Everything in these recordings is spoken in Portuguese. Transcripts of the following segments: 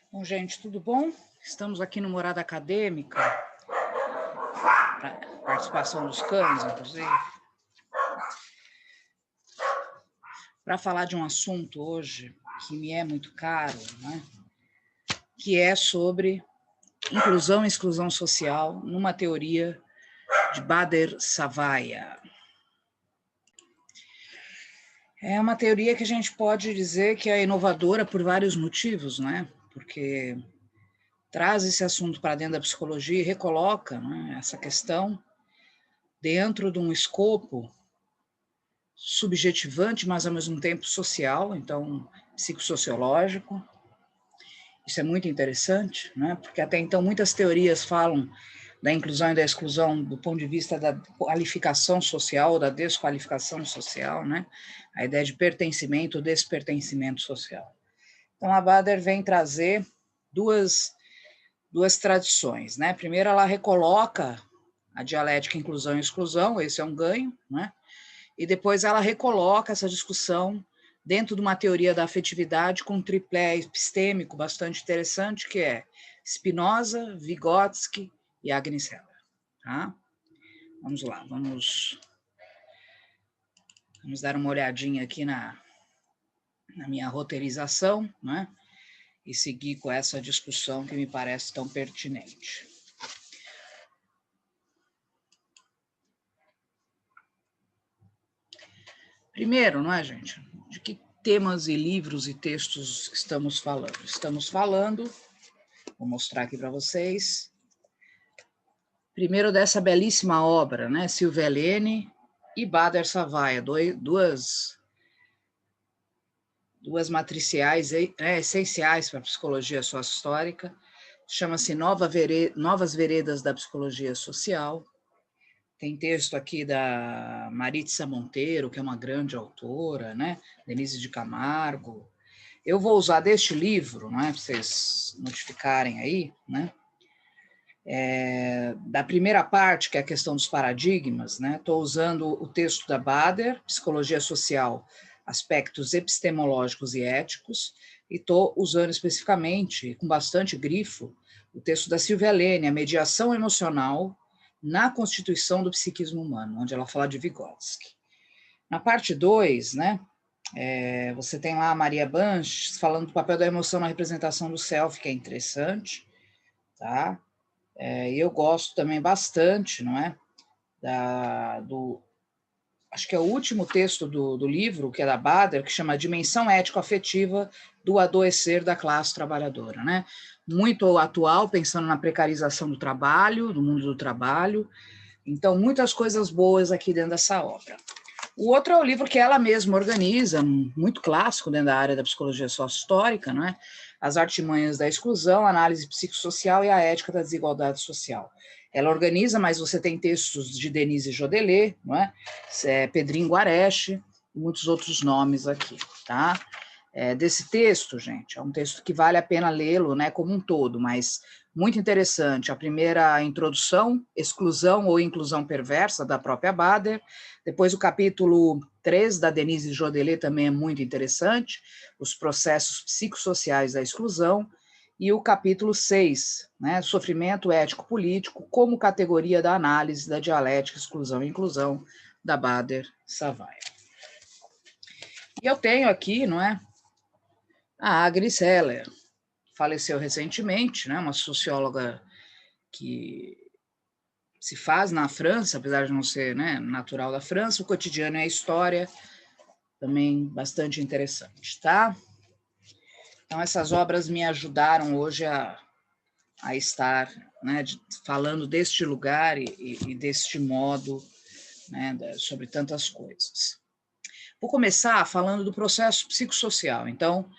Bom, gente, tudo bom? Estamos aqui no Morada Acadêmica, para participação dos cães, inclusive, para falar de um assunto hoje que me é muito caro, né? Que é sobre inclusão e exclusão social numa teoria de Bader-Savaia. É uma teoria que a gente pode dizer que é inovadora por vários motivos, né? Porque traz esse assunto para dentro da psicologia e recoloca, né, essa questão dentro de um escopo subjetivante, mas ao mesmo tempo social, então psicossociológico. Isso é muito interessante, né? Porque até então muitas teorias falam da inclusão e da exclusão do ponto de vista da qualificação social, da desqualificação social, né? A ideia de pertencimento, despertencimento social. Então a Bader vem trazer duas tradições, né? Primeiro ela recoloca a dialética inclusão e exclusão, esse é um ganho, né? E depois ela recoloca essa discussão dentro de uma teoria da afetividade com um tripé epistêmico bastante interessante, que é Spinoza, Vygotsky e Agnes Heller. Tá? Vamos lá, vamos dar uma olhadinha aqui na minha roteirização, né? E seguir com essa discussão que me parece tão pertinente. Primeiro, não é, gente? De que temas e livros e textos que estamos falando? Estamos falando, vou mostrar aqui para vocês, primeiro dessa belíssima obra, né? Silvia Helene e Bader-Savaia, duas matriciais essenciais para a psicologia sócio-histórica, chama-se Novas Veredas da Psicologia Social. Tem texto aqui da Maritza Monteiro, que é uma grande autora, né? Denise de Camargo. Eu vou usar deste livro, né, para vocês notificarem aí, né? Da primeira parte, que é a questão dos paradigmas, né? Estou usando o texto da Bader, Psicologia Social, Aspectos Epistemológicos e Éticos, e estou usando especificamente, com bastante grifo, o texto da Silvia Helene, A Mediação Emocional na Constituição do Psiquismo Humano, onde ela fala de Vygotsky. Na parte 2, né, você tem lá a Maria Banches falando do papel da emoção na representação do self, que é interessante, tá? Eu gosto também bastante, não é? Acho que é o último texto do livro, que é da Bader, que chama Dimensão Ético-Afetiva do Adoecer da Classe Trabalhadora, né? Muito atual, pensando na precarização do trabalho, do mundo do trabalho. Então, muitas coisas boas aqui dentro dessa obra. O outro é o livro que ela mesma organiza, muito clássico dentro da área da psicologia sócio-histórica, não é? As Artimanhas da Exclusão, Análise Psicossocial e a Ética da Desigualdade Social. Ela organiza, mas você tem textos de Denise Jodelet, não é? Pedrinho Guareschi, e muitos outros nomes aqui, tá? Desse texto, gente, é um texto que vale a pena lê-lo, né, como um todo, mas muito interessante. A primeira introdução, exclusão ou inclusão perversa, da própria Bader. Depois o capítulo 3, da Denise Jodelet, também é muito interessante, os processos psicossociais da exclusão. E o capítulo 6, né, sofrimento ético-político como categoria da análise da dialética, exclusão e inclusão, da Bader-Savaia. E eu tenho aqui, não é, a Agnes Heller, faleceu recentemente, né, uma socióloga que se faz na França, apesar de não ser, né, natural da França. O Cotidiano e a História, também bastante interessante, tá? Então, essas obras me ajudaram hoje a estar, né, falando deste lugar e deste modo, né, sobre tantas coisas. Vou começar falando do processo psicossocial. Então,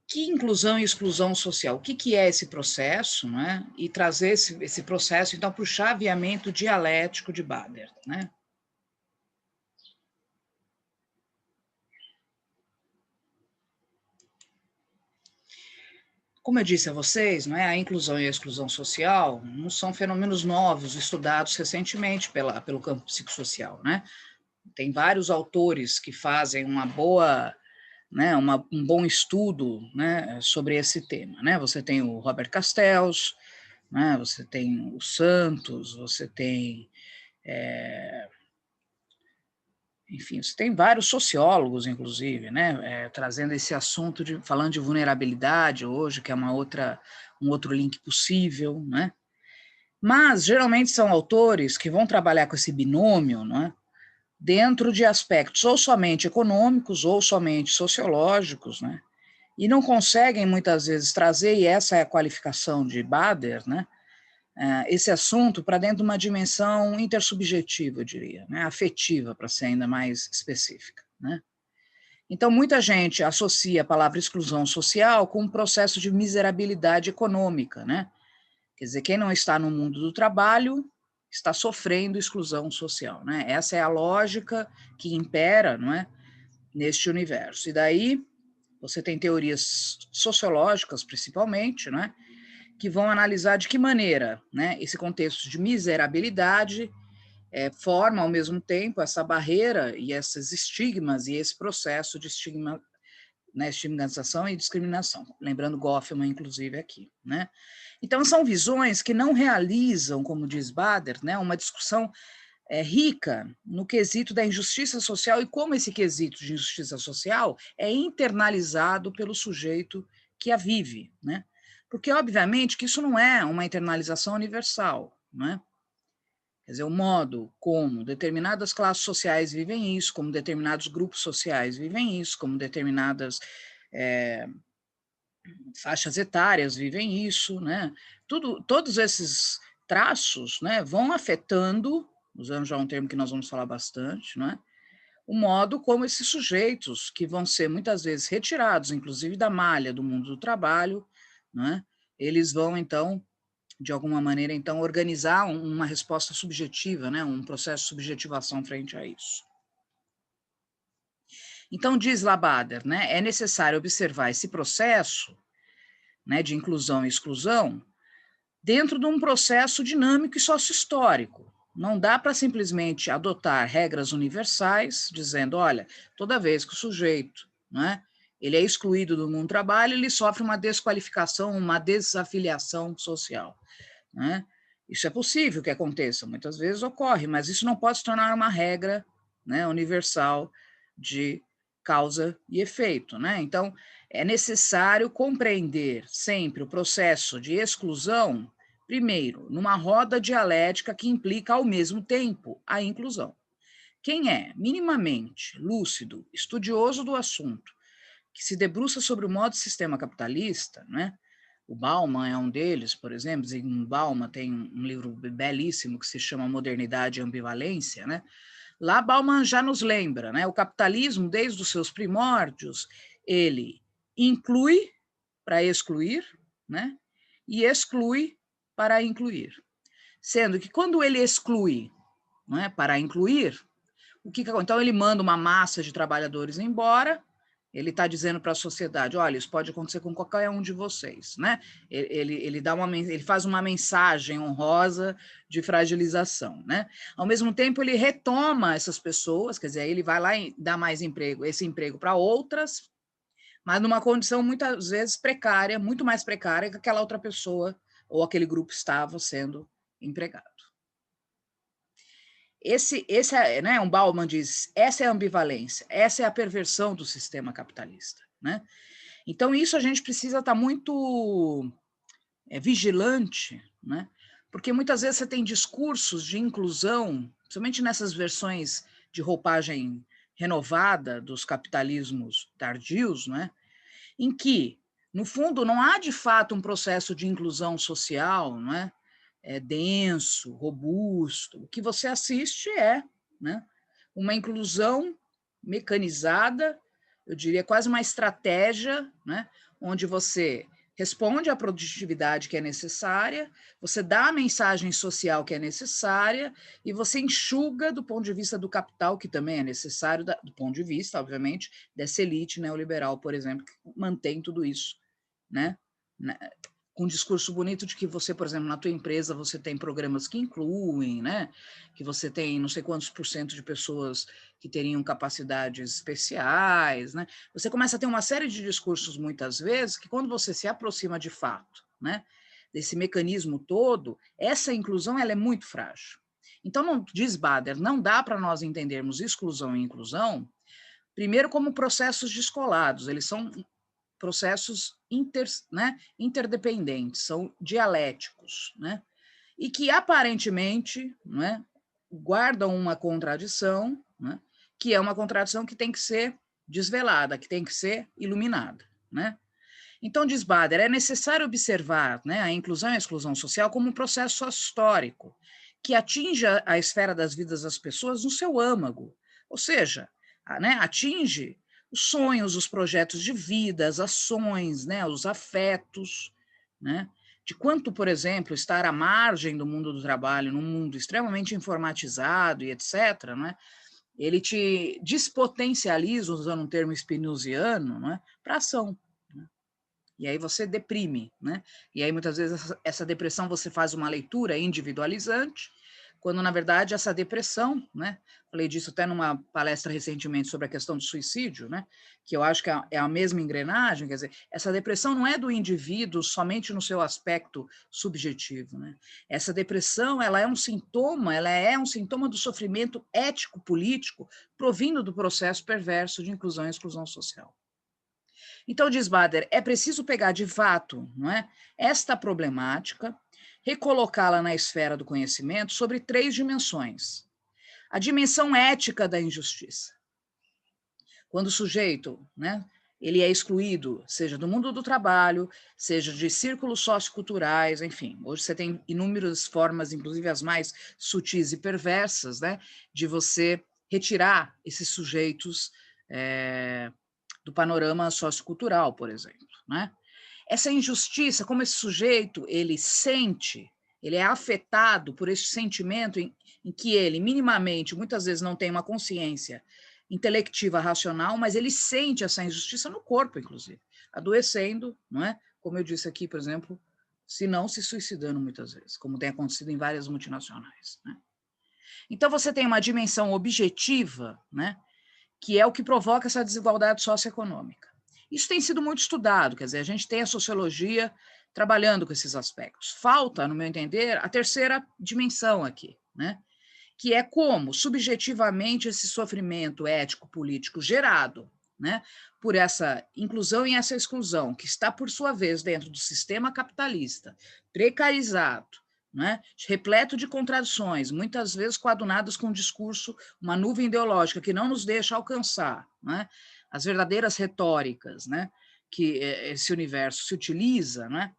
que inclusão e exclusão social? O que é esse processo, né? E trazer esse processo, então, para o chaveamento dialético de Bader, né? Como eu disse a vocês, não é, a inclusão e a exclusão social não são fenômenos novos, estudados recentemente pelo campo psicossocial, né? Tem vários autores que fazem uma boa né, um bom estudo, né, sobre esse tema, né? Você tem o Robert Castells, né, você tem o Santos, você tem, enfim, você tem vários sociólogos, inclusive, né, trazendo esse assunto, falando de vulnerabilidade hoje, que é um outro link possível, né? Mas, geralmente, são autores que vão trabalhar com esse binômio, né, dentro de aspectos ou somente econômicos ou somente sociológicos, né, e não conseguem, muitas vezes, trazer, e essa é a qualificação de Bader, né, esse assunto para dentro de uma dimensão intersubjetiva, eu diria, né, afetiva, para ser ainda mais específica, né. Então, muita gente associa a palavra exclusão social com um processo de miserabilidade econômica, né? Quer dizer, quem não está no mundo do trabalho está sofrendo exclusão social, né? Essa é a lógica que impera, não é, neste universo. E daí você tem teorias sociológicas, principalmente, não é, que vão analisar de que maneira, né, esse contexto de miserabilidade forma, ao mesmo tempo, essa barreira e esses estigmas e esse processo de estigmatização e discriminação. Lembrando Goffman, inclusive, aqui, né? Então, são visões que não realizam, como diz Bader, né, uma discussão rica no quesito da injustiça social e como esse quesito de injustiça social é internalizado pelo sujeito que a vive, né? Porque, obviamente, que isso não é uma internalização universal, né? Quer dizer, o modo como determinadas classes sociais vivem isso, como determinados grupos sociais vivem isso, como determinadas faixas etárias vivem isso, né? Todos esses traços, né, vão afetando, usando já um termo que nós vamos falar bastante, né, o modo como esses sujeitos, que vão ser muitas vezes retirados, inclusive da malha do mundo do trabalho, né, eles vão, então, de alguma maneira, então, organizar uma resposta subjetiva, né, um processo de subjetivação frente a isso. Então, diz Labader, né, é necessário observar esse processo, né, de inclusão e exclusão dentro de um processo dinâmico e sócio-histórico. Não dá para simplesmente adotar regras universais, dizendo, olha, toda vez que o sujeito, né, ele é excluído do mundo do trabalho, ele sofre uma desqualificação, uma desafiliação social, né? Isso é possível que aconteça, muitas vezes ocorre, mas isso não pode se tornar uma regra, né, universal de causa e efeito, né? Então, é necessário compreender sempre o processo de exclusão, primeiro, numa roda dialética que implica ao mesmo tempo a inclusão. Quem é minimamente lúcido, estudioso do assunto, que se debruça sobre o modo de sistema capitalista, né? O Bauman é um deles, por exemplo. Zygmunt Bauman tem um livro belíssimo que se chama Modernidade e Ambivalência, né? Lá Bauman já nos lembra, né? O capitalismo, desde os seus primórdios, ele inclui para excluir, né? E exclui para incluir. Sendo que quando ele exclui, não é, para incluir, o que acontece? Então ele manda uma massa de trabalhadores embora. Ele está dizendo para a sociedade, olha, isso pode acontecer com qualquer um de vocês, né? Ele faz uma mensagem honrosa de fragilização, né? Ao mesmo tempo, ele retoma essas pessoas, quer dizer, ele vai lá e dá mais emprego, esse emprego para outras, mas numa condição muitas vezes precária, muito mais precária que aquela outra pessoa ou aquele grupo estava sendo empregado. Né, um Bauman diz, essa é a ambivalência, essa é a perversão do sistema capitalista, né? Então, isso a gente precisa estar muito vigilante, né? Porque muitas vezes você tem discursos de inclusão, principalmente nessas versões de roupagem renovada dos capitalismos tardios, né? Em que, no fundo, não há de fato um processo de inclusão social, não é? Denso, robusto. O que você assiste né, uma inclusão mecanizada, eu diria quase uma estratégia, né, onde você responde à produtividade que é necessária, você dá a mensagem social que é necessária e você enxuga do ponto de vista do capital, que também é necessário, do ponto de vista, obviamente, dessa elite neoliberal, por exemplo, que mantém tudo isso, né, com um discurso bonito de que você, por exemplo, na tua empresa, você tem programas que incluem, né? Que você tem não sei quantos por cento de pessoas que teriam capacidades especiais, né? Você começa a ter uma série de discursos, muitas vezes, que quando você se aproxima de fato, né? Desse mecanismo todo, essa inclusão ela é muito frágil. Então, não, diz Bader, não dá para nós entendermos exclusão e inclusão, primeiro como processos descolados, eles são processos interdependentes, são dialéticos, né? E que aparentemente, né, guardam uma contradição, né, que é uma contradição que tem que ser desvelada, que tem que ser iluminada, né? Então, diz Bader, é necessário observar, né, a inclusão e a exclusão social como um processo histórico que atinja a esfera das vidas das pessoas no seu âmago, ou seja, né, atinge os sonhos, os projetos de vida, as ações, né, os afetos, né, de quanto, por exemplo, estar à margem do mundo do trabalho, num mundo extremamente informatizado e etc., né, ele te despotencializa, usando um termo spinoziano, né, para a ação. E aí você deprime, né? E aí muitas vezes essa depressão você faz uma leitura individualizante, quando na verdade essa depressão, né? Falei disso até numa palestra recentemente sobre a questão do suicídio, né? Que eu acho que é a mesma engrenagem, quer dizer, essa depressão não é do indivíduo somente no seu aspecto subjetivo, né? Essa depressão, ela é um sintoma do sofrimento ético-político provindo do processo perverso de inclusão e exclusão social. Então, diz Bader, é preciso pegar de fato, não é, esta problemática, recolocá-la na esfera do conhecimento sobre 3 dimensões. A dimensão ética da injustiça. Quando o sujeito, né, ele é excluído, seja do mundo do trabalho, seja de círculos socioculturais, enfim, hoje você tem inúmeras formas, inclusive as mais sutis e perversas, né, de você retirar esses sujeitos do panorama sociocultural, por exemplo, né? Essa injustiça, como esse sujeito ele sente, ele é afetado por esse sentimento em que ele minimamente, muitas vezes não tem uma consciência intelectiva racional, mas ele sente essa injustiça no corpo, inclusive, adoecendo, não é? Como eu disse aqui, por exemplo, se não se suicidando muitas vezes, como tem acontecido em várias multinacionais, né? Então você tem uma dimensão objetiva, né, que é o que provoca essa desigualdade socioeconômica. Isso tem sido muito estudado, quer dizer, a gente tem a sociologia trabalhando com esses aspectos. Falta, no meu entender, a terceira dimensão aqui, né? Que é como, subjetivamente, esse sofrimento ético-político gerado, né, por essa inclusão e essa exclusão, que está, por sua vez, dentro do sistema capitalista, precarizado, né, repleto de contradições, muitas vezes coadunadas com um discurso, uma nuvem ideológica que não nos deixa alcançar, né, as verdadeiras retóricas, né, que esse universo se utiliza, né,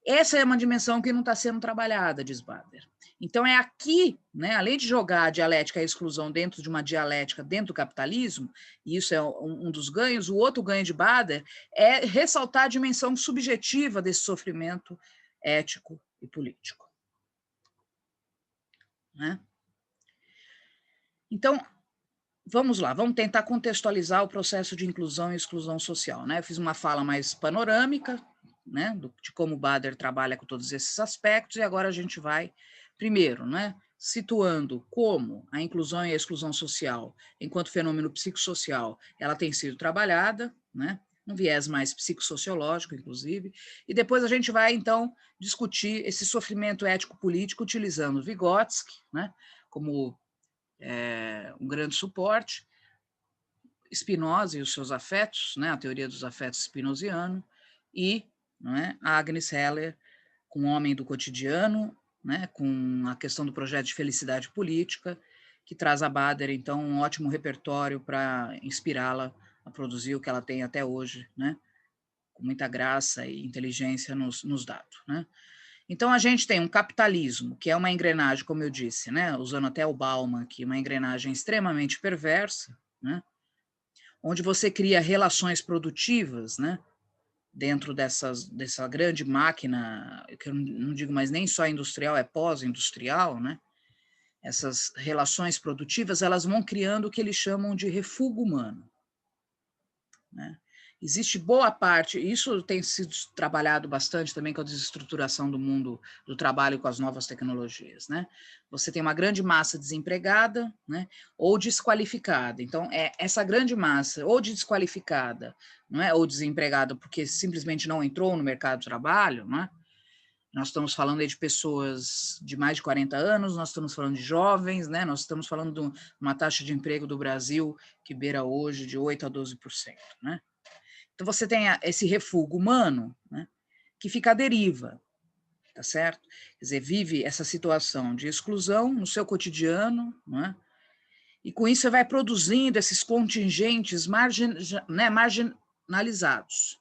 essa é uma dimensão que não está sendo trabalhada, diz Bader. Então, é aqui, né, além de jogar a dialética e a exclusão dentro de uma dialética dentro do capitalismo, e isso é um dos ganhos, o outro ganho de Bader é ressaltar a dimensão subjetiva desse sofrimento ético e político. Né? Então, vamos lá, vamos tentar contextualizar o processo de inclusão e exclusão social. Né? Eu fiz uma fala mais panorâmica, né, de como Bader trabalha com todos esses aspectos, e agora a gente vai, primeiro, né, situando como a inclusão e a exclusão social, enquanto fenômeno psicossocial, ela tem sido trabalhada, né, um viés mais psicossociológico, inclusive, e depois a gente vai, então, discutir esse sofrimento ético-político utilizando Vygotsky, né, como um grande suporte, Spinoza e os seus afetos, né, a teoria dos afetos spinoziano, e não é, a Agnes Heller, com o Homem do Cotidiano, né, com a questão do projeto de felicidade política, que traz a Bader, então, um ótimo repertório para inspirá-la a produzir o que ela tem até hoje, né, com muita graça e inteligência nos dado. Né. Então, a gente tem um capitalismo, que é uma engrenagem, como eu disse, né, usando até o Bauman aqui, uma engrenagem extremamente perversa, né, onde você cria relações produtivas, né, dentro dessa grande máquina, que eu não digo mais nem só industrial, é pós-industrial, né, essas relações produtivas, elas vão criando o que eles chamam de refúgio humano. Né? existe boa parte, isso tem sido trabalhado bastante também com a desestruturação do mundo do trabalho com as novas tecnologias, né? Você tem uma grande massa desempregada, né, ou desqualificada. Então, essa grande massa, ou desqualificada, não é, ou desempregada porque simplesmente não entrou no mercado de trabalho, não é? Nós estamos falando aí de pessoas de mais de 40 anos, nós estamos falando de jovens, né? Nós estamos falando de uma taxa de emprego do Brasil que beira hoje de 8% a 12%, né? Então, você tem esse refúgio humano, né, que fica à deriva, tá certo? Quer dizer, vive essa situação de exclusão no seu cotidiano, não é? E com isso você vai produzindo esses contingentes marginalizados,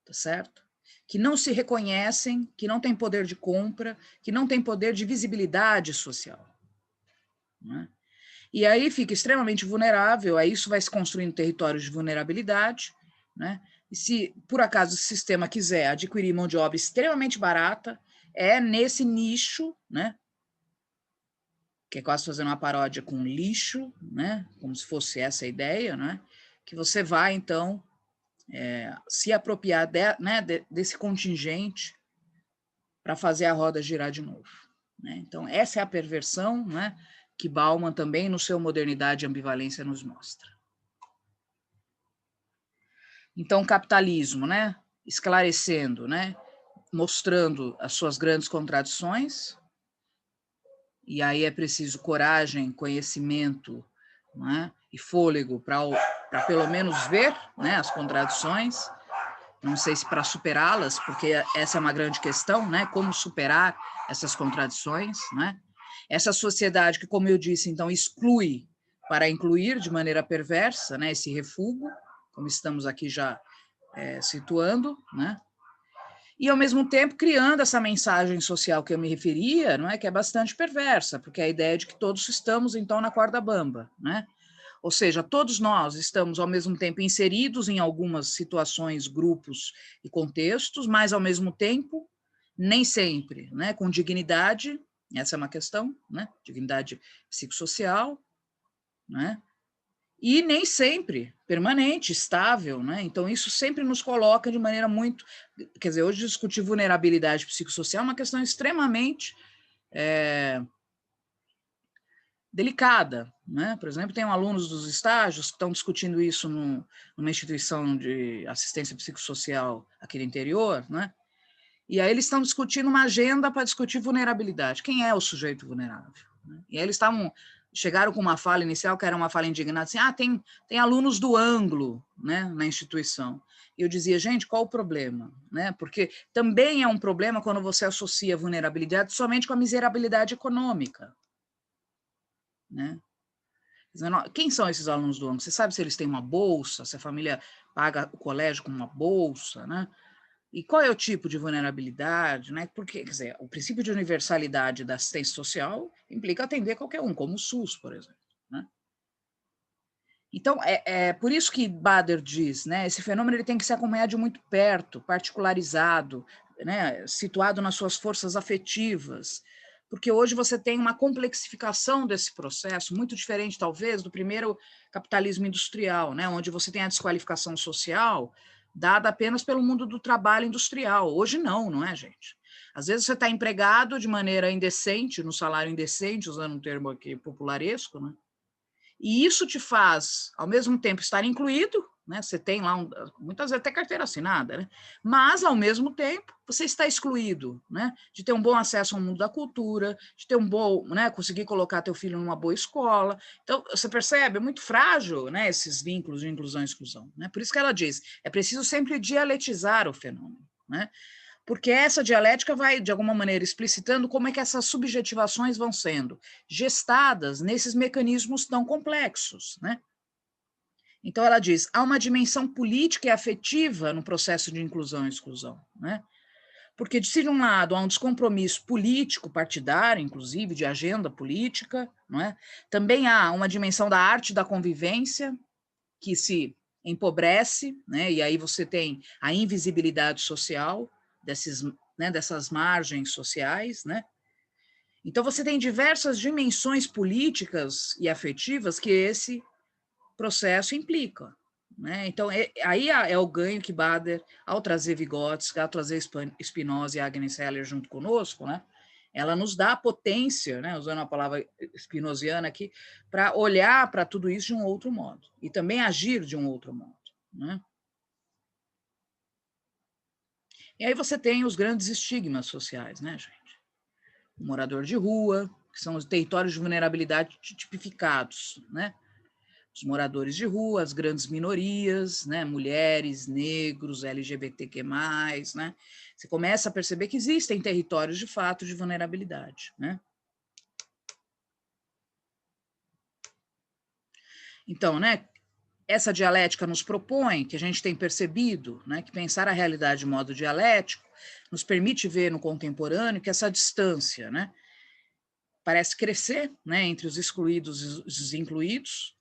tá certo? Que não se reconhecem, que não têm poder de compra, que não têm poder de visibilidade social, não é? E aí fica extremamente vulnerável, aí isso vai se construindo territórios de vulnerabilidade, né? E se, por acaso, o sistema quiser adquirir mão de obra extremamente barata, é nesse nicho, né? Que é quase fazendo uma paródia com lixo, né? Como se fosse essa a ideia, né? Que você vai, então, se apropriar desse contingente para fazer a roda girar de novo, né? Então, essa é a perversão, né, que Bauman também, no seu Modernidade e Ambivalência, nos mostra. Então, o capitalismo, né, esclarecendo, né, mostrando as suas grandes contradições, e aí é preciso coragem, conhecimento, né, e fôlego para pelo menos ver, né, as contradições, não sei se para superá-las, porque essa é uma grande questão, né, como superar essas contradições, né? Essa sociedade que, como eu disse, então, exclui para incluir de maneira perversa, né, esse refúgio, como estamos aqui já situando, né? E, ao mesmo tempo, criando essa mensagem social que eu me referia, não é, que é bastante perversa, porque é a ideia de que todos estamos, então, na corda bamba, né? Ou seja, todos nós estamos, ao mesmo tempo, inseridos em algumas situações, grupos e contextos, mas, ao mesmo tempo, nem sempre, né, com dignidade, essa é uma questão, né, dignidade psicossocial, né, e nem sempre permanente, estável, né, então isso sempre nos coloca de maneira muito, quer dizer, hoje discutir vulnerabilidade psicossocial é uma questão extremamente delicada, né? Por exemplo, tem alunos dos estágios que estão discutindo isso numa instituição de assistência psicossocial aqui no interior, né? E aí eles estão discutindo uma agenda para discutir vulnerabilidade. Quem é o sujeito vulnerável? Né? E aí eles chegaram com uma fala inicial, que era uma fala indignada, assim, tem alunos do ângulo, né, na instituição. E eu dizia, gente, qual o problema? Né? Porque também é um problema quando você associa vulnerabilidade somente com a miserabilidade econômica. Né? Quem são esses alunos do ângulo? Você sabe se eles têm uma bolsa, se a família paga o colégio com uma bolsa, né? E qual é o tipo de vulnerabilidade, né? Porque, quer dizer, o princípio de universalidade da assistência social implica atender qualquer um, como o SUS, por exemplo, né? Então, é por isso que Bader diz, né? Esse fenômeno ele tem que ser acompanhado de muito perto, particularizado, né? Situado nas suas forças afetivas, porque hoje você tem uma complexificação desse processo, muito diferente, talvez, do primeiro capitalismo industrial, né? Onde você tem a desqualificação social dada apenas pelo mundo do trabalho industrial. Hoje não é, gente? Às vezes você está empregado de maneira indecente, no salário indecente, usando um termo aqui popularesco, né? E isso te faz, ao mesmo tempo, estar incluído, né? Você tem lá, muitas vezes até carteira assinada, né? Mas, ao mesmo tempo, você está excluído, né? De ter um bom acesso ao mundo da cultura, de ter um bom, né? Conseguir colocar teu filho numa boa escola. Então, você percebe, é muito frágil, né? Esses vínculos de inclusão e exclusão, né? Por isso que ela diz, é preciso sempre dialetizar o fenômeno, né? Porque essa dialética vai, de alguma maneira, explicitando como é que essas subjetivações vão sendo gestadas nesses mecanismos tão complexos, né? Então, ela diz, há uma dimensão política e afetiva no processo de inclusão e exclusão, né? Porque, se de um lado há um descompromisso político, partidário, inclusive, de agenda política, não é? Também há uma dimensão da arte da convivência, que se empobrece, né? E aí você tem a invisibilidade social, dessas margens sociais, né? Então você tem diversas dimensões políticas e afetivas que esse processo implica, né? Então, aí é o ganho que Bader, ao trazer Vygotsky, ao trazer Spinoza e Agnes Heller junto conosco, né? Ela nos dá a potência, né, usando a palavra spinoziana aqui, para olhar para tudo isso de um outro modo, e também agir de um outro modo, né? E aí você tem os grandes estigmas sociais, né, gente? O morador de rua, que são os territórios de vulnerabilidade tipificados, né? Os moradores de rua, as grandes minorias, né? Mulheres, negros, LGBTQ+, né? Você começa a perceber que existem territórios de fato de vulnerabilidade, né? Então, né, essa dialética nos propõe, que a gente tem percebido, né, que pensar a realidade de modo dialético nos permite ver no contemporâneo que essa distância, né, parece crescer, né, entre os excluídos e os incluídos.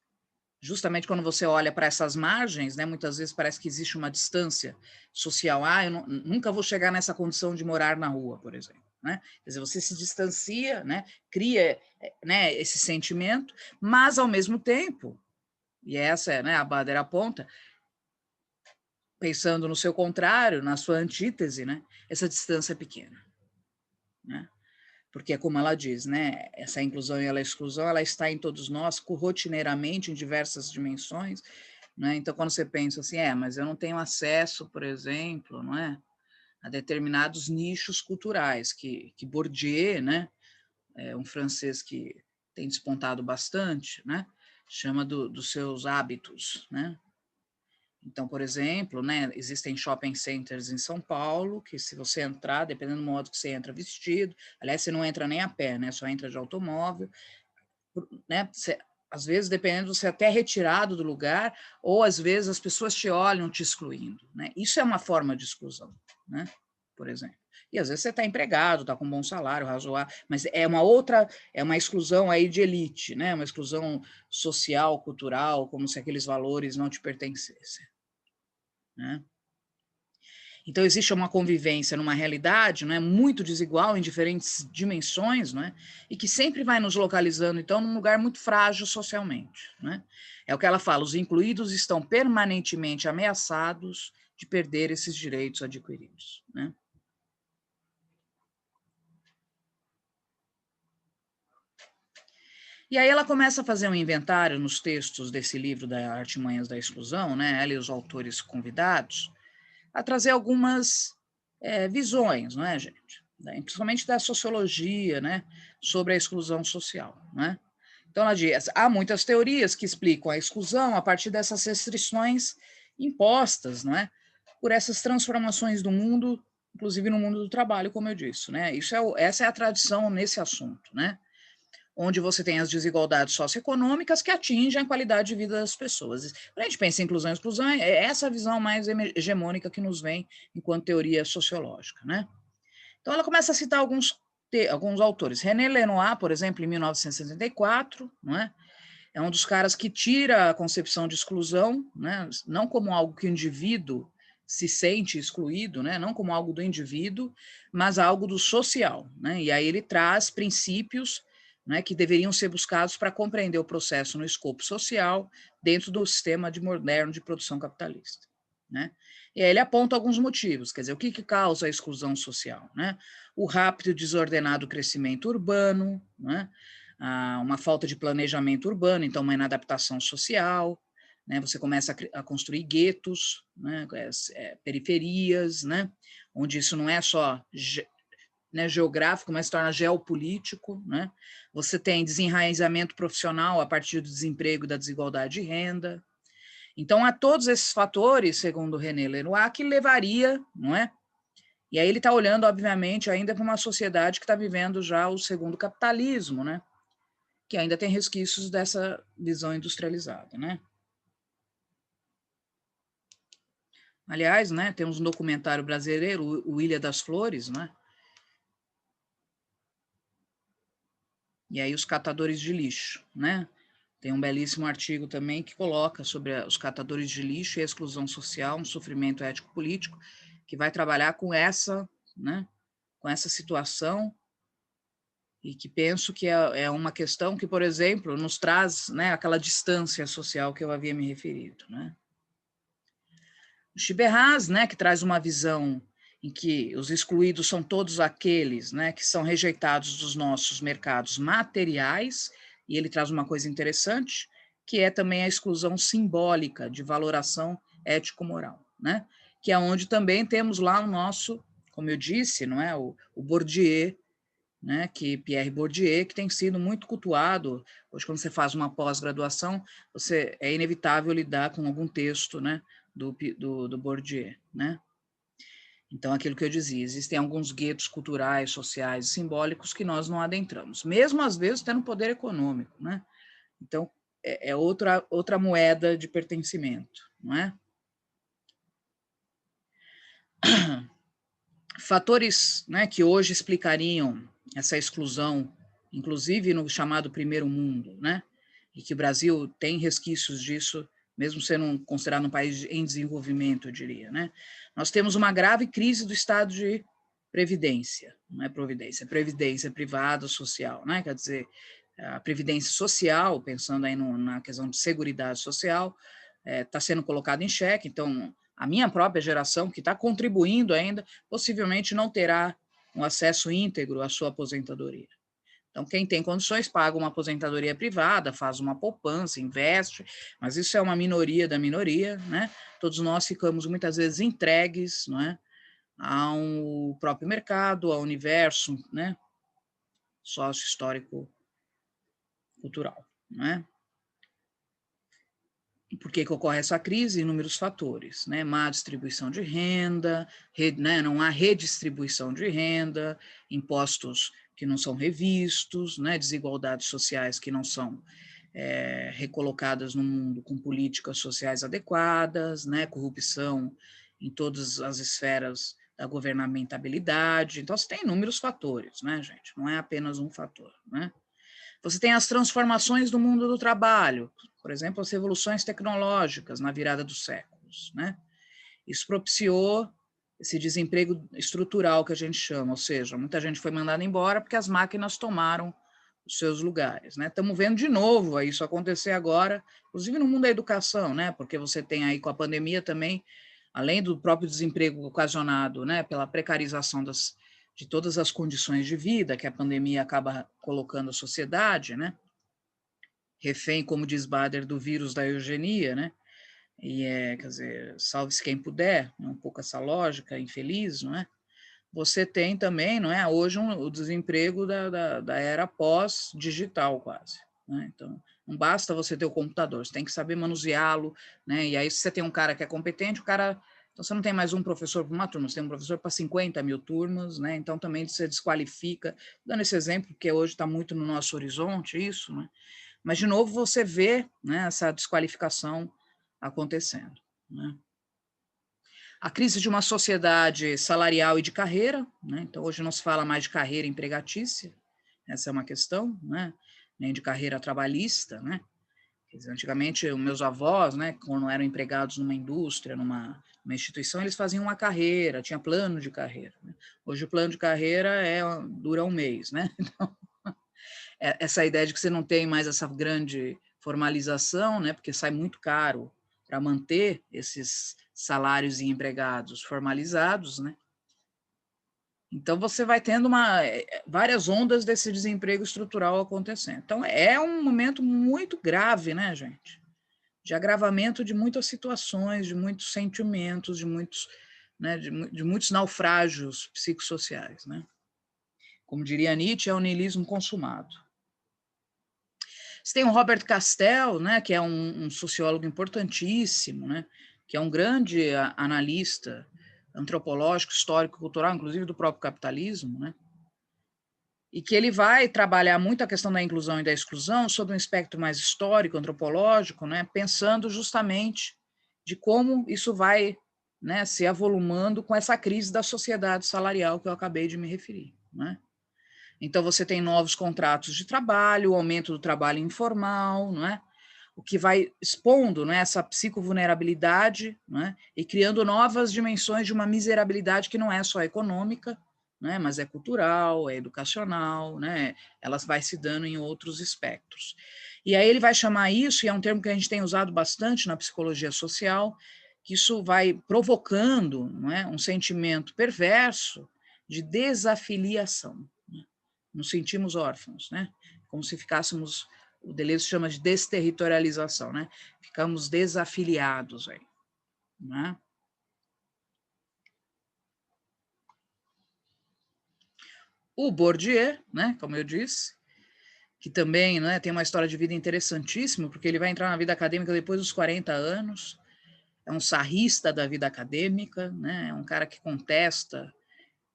Justamente quando você olha para essas margens, né, muitas vezes parece que existe uma distância social. Eu nunca vou chegar nessa condição de morar na rua, por exemplo. Né? Quer dizer, você se distancia, né, cria, né, esse sentimento, mas, ao mesmo tempo, e essa é, né, a Bader aponta, pensando no seu contrário, na sua antítese, né, essa distância é pequena. Né? Porque, como ela diz, né, essa inclusão e a exclusão, ela está em todos nós, rotineiramente, em diversas dimensões, né? Então, quando você pensa assim, mas eu não tenho acesso, por exemplo, não é, a determinados nichos culturais, que Bourdieu, né, um francês que tem despontado bastante, né, chama dos seus hábitos, né? Então, por exemplo, né, existem shopping centers em São Paulo, que se você entrar, dependendo do modo que você entra vestido, aliás, você não entra nem a pé, né, só entra de automóvel, né, você, às vezes, dependendo, você é até retirado do lugar, ou às vezes as pessoas te olham te excluindo, né? Isso é uma forma de exclusão, né, por exemplo. E às vezes você está empregado, está com um bom salário, razoável, mas é uma outra, é uma exclusão aí de elite, né? Uma exclusão social, cultural, como se aqueles valores não te pertencessem. Né? Então, existe uma convivência numa realidade, não é, muito desigual em diferentes dimensões, não é, e que sempre vai nos localizando, então, num lugar muito frágil socialmente. Né? É o que ela fala, os incluídos estão permanentemente ameaçados de perder esses direitos adquiridos. Né? E aí ela começa a fazer um inventário nos textos desse livro da Artimanhas da Exclusão, né, ela e os autores convidados, a trazer algumas visões, não é, gente? Principalmente da sociologia, né, sobre a exclusão social, né? Então, ela diz, há muitas teorias que explicam a exclusão a partir dessas restrições impostas, não é? Por essas transformações do mundo, inclusive no mundo do trabalho, como eu disse, né? Essa é a tradição nesse assunto, né? Onde você tem as desigualdades socioeconômicas que atingem a qualidade de vida das pessoas. Quando a gente pensa em inclusão e exclusão, é essa visão mais hegemônica que nos vem enquanto teoria sociológica. Né? Então, ela começa a citar alguns autores. René Lenoir, por exemplo, em 1964, não é? É um dos caras que tira a concepção de exclusão, né? Não como algo que o indivíduo se sente excluído, né? Não como algo do indivíduo, mas algo do social. Né? E aí ele traz princípios, né, que deveriam ser buscados para compreender o processo no escopo social dentro do sistema moderno de produção capitalista. Né? E aí ele aponta alguns motivos, quer dizer, o que causa a exclusão social? Né? O rápido e desordenado crescimento urbano, né? Uma falta de planejamento urbano, então uma inadaptação social, né? Você começa a construir guetos, né? Periferias, né? Onde isso não é só né, geográfico, mas se torna geopolítico, né? Você tem desenraizamento profissional a partir do desemprego e da desigualdade de renda. Então, há todos esses fatores, segundo René Lenoir, que levaria, não é? E aí ele está olhando, obviamente, ainda para uma sociedade que está vivendo já o segundo capitalismo, né? Que ainda tem resquícios dessa visão industrializada, né? Aliás, né, temos um documentário brasileiro, o Ilha das Flores, né? E aí os catadores de lixo, né? Tem um belíssimo artigo também que coloca sobre os catadores de lixo e a exclusão social, um sofrimento ético-político, que vai trabalhar com essa, né, com essa situação, e que penso que é uma questão que, por exemplo, nos traz, né, aquela distância social que eu havia me referido. Né? O Schibberhaas, né, que traz uma visão em que os excluídos são todos aqueles, né, que são rejeitados dos nossos mercados materiais, e ele traz uma coisa interessante, que é também a exclusão simbólica de valoração ético-moral, né, que é onde também temos lá o nosso, como eu disse, não é, o Bourdieu, né, que Pierre Bourdieu, que tem sido muito cultuado. Hoje, quando você faz uma pós-graduação, é inevitável lidar com algum texto, né, do Bourdieu, né? Então, aquilo que eu dizia, existem alguns guetos culturais, sociais e simbólicos que nós não adentramos, mesmo às vezes tendo poder econômico, né? Então, é outra moeda de pertencimento, não é? Fatores, né, que hoje explicariam essa exclusão, inclusive no chamado primeiro mundo, né, e que o Brasil tem resquícios disso, mesmo sendo considerado um país em desenvolvimento, eu diria, né. Nós temos uma grave crise do estado de previdência, não é providência, previdência privada social, né, quer dizer, a previdência social, pensando aí na questão de seguridade social, está sendo colocada em xeque. Então, a minha própria geração, que está contribuindo ainda, possivelmente não terá um acesso íntegro à sua aposentadoria. Então, quem tem condições paga uma aposentadoria privada, faz uma poupança, investe, mas isso é uma minoria da minoria, né? Todos nós ficamos muitas vezes entregues, não é, ao próprio mercado, ao universo, né, sócio-histórico cultural, não é? Por que ocorre essa crise? Inúmeros fatores, né? Má distribuição de renda, né? Não há redistribuição de renda, impostos que não são revistos, né? Desigualdades sociais que não são recolocadas no mundo com políticas sociais adequadas, né? Corrupção em todas as esferas da governamentabilidade. Então, você tem inúmeros fatores, né, gente? Não é apenas um fator, né? Você tem as transformações do mundo do trabalho, por exemplo, as revoluções tecnológicas na virada dos séculos, né? Isso propiciou esse desemprego estrutural que a gente chama, ou seja, muita gente foi mandada embora porque as máquinas tomaram os seus lugares, né? Estamos vendo de novo isso acontecer agora, inclusive no mundo da educação, né? Porque você tem aí com a pandemia também, além do próprio desemprego ocasionado, né, pela precarização de todas as condições de vida que a pandemia acaba colocando a sociedade, né? Refém, como diz Bader, do vírus da eugenia, né? E quer dizer, salve-se quem puder, é um pouco essa lógica infeliz, não é? Você tem também, não é? Hoje o desemprego da era pós-digital, quase. Né? Então, não basta você ter o computador, você tem que saber manuseá-lo, né? E aí, se você tem um cara que é competente, o cara. Então, você não tem mais um professor para uma turma, você tem um professor para 50 mil turmas, né? Então, também você desqualifica. Dando esse exemplo, porque hoje está muito no nosso horizonte isso, né? Mas, de novo, você vê, né, essa desqualificação acontecendo, né? A crise de uma sociedade salarial e de carreira, né? Então, hoje não se fala mais de carreira empregatícia, essa é uma questão, né? Nem de carreira trabalhista, né? Quer dizer, antigamente, os meus avós, né, quando eram empregados numa indústria, numa instituição, eles faziam uma carreira, tinha plano de carreira, né? Hoje o plano de carreira dura um mês, né? Então, essa ideia de que você não tem mais essa grande formalização, né, porque sai muito caro para manter esses salários e empregados formalizados, né? Então você vai tendo várias ondas desse desemprego estrutural acontecendo. Então é um momento muito grave, né, gente? De agravamento de muitas situações, de muitos sentimentos, de muitos, né, de muitos naufrágios psicossociais, né? Como diria Nietzsche, é o niilismo consumado. Você tem o Robert Castell, né, que é um sociólogo importantíssimo, né, que é um grande analista antropológico, histórico, cultural, inclusive do próprio capitalismo, né, e que ele vai trabalhar muito a questão da inclusão e da exclusão sob um espectro mais histórico, antropológico, né, pensando justamente de como isso vai, né, se avolumando com essa crise da sociedade salarial que eu acabei de me referir, né. Então, você tem novos contratos de trabalho, o aumento do trabalho informal, não é? O que vai expondo, não é, essa psicovulnerabilidade, não é? E criando novas dimensões de uma miserabilidade que não é só econômica, né, mas é cultural, é educacional, né? Elas vai se dando em outros espectros. E aí ele vai chamar isso, e é um termo que a gente tem usado bastante na psicologia social, que isso vai provocando, não é, um sentimento perverso de desafiliação. Né? Nos sentimos órfãos, né? Como se ficássemos, o Deleuze chama de desterritorialização, né? Ficamos desafiliados aí, né? O Bourdieu, né, como eu disse, que também, né, tem uma história de vida interessantíssima, porque ele vai entrar na vida acadêmica depois dos 40 anos, é um sarrista da vida acadêmica, né, é um cara que contesta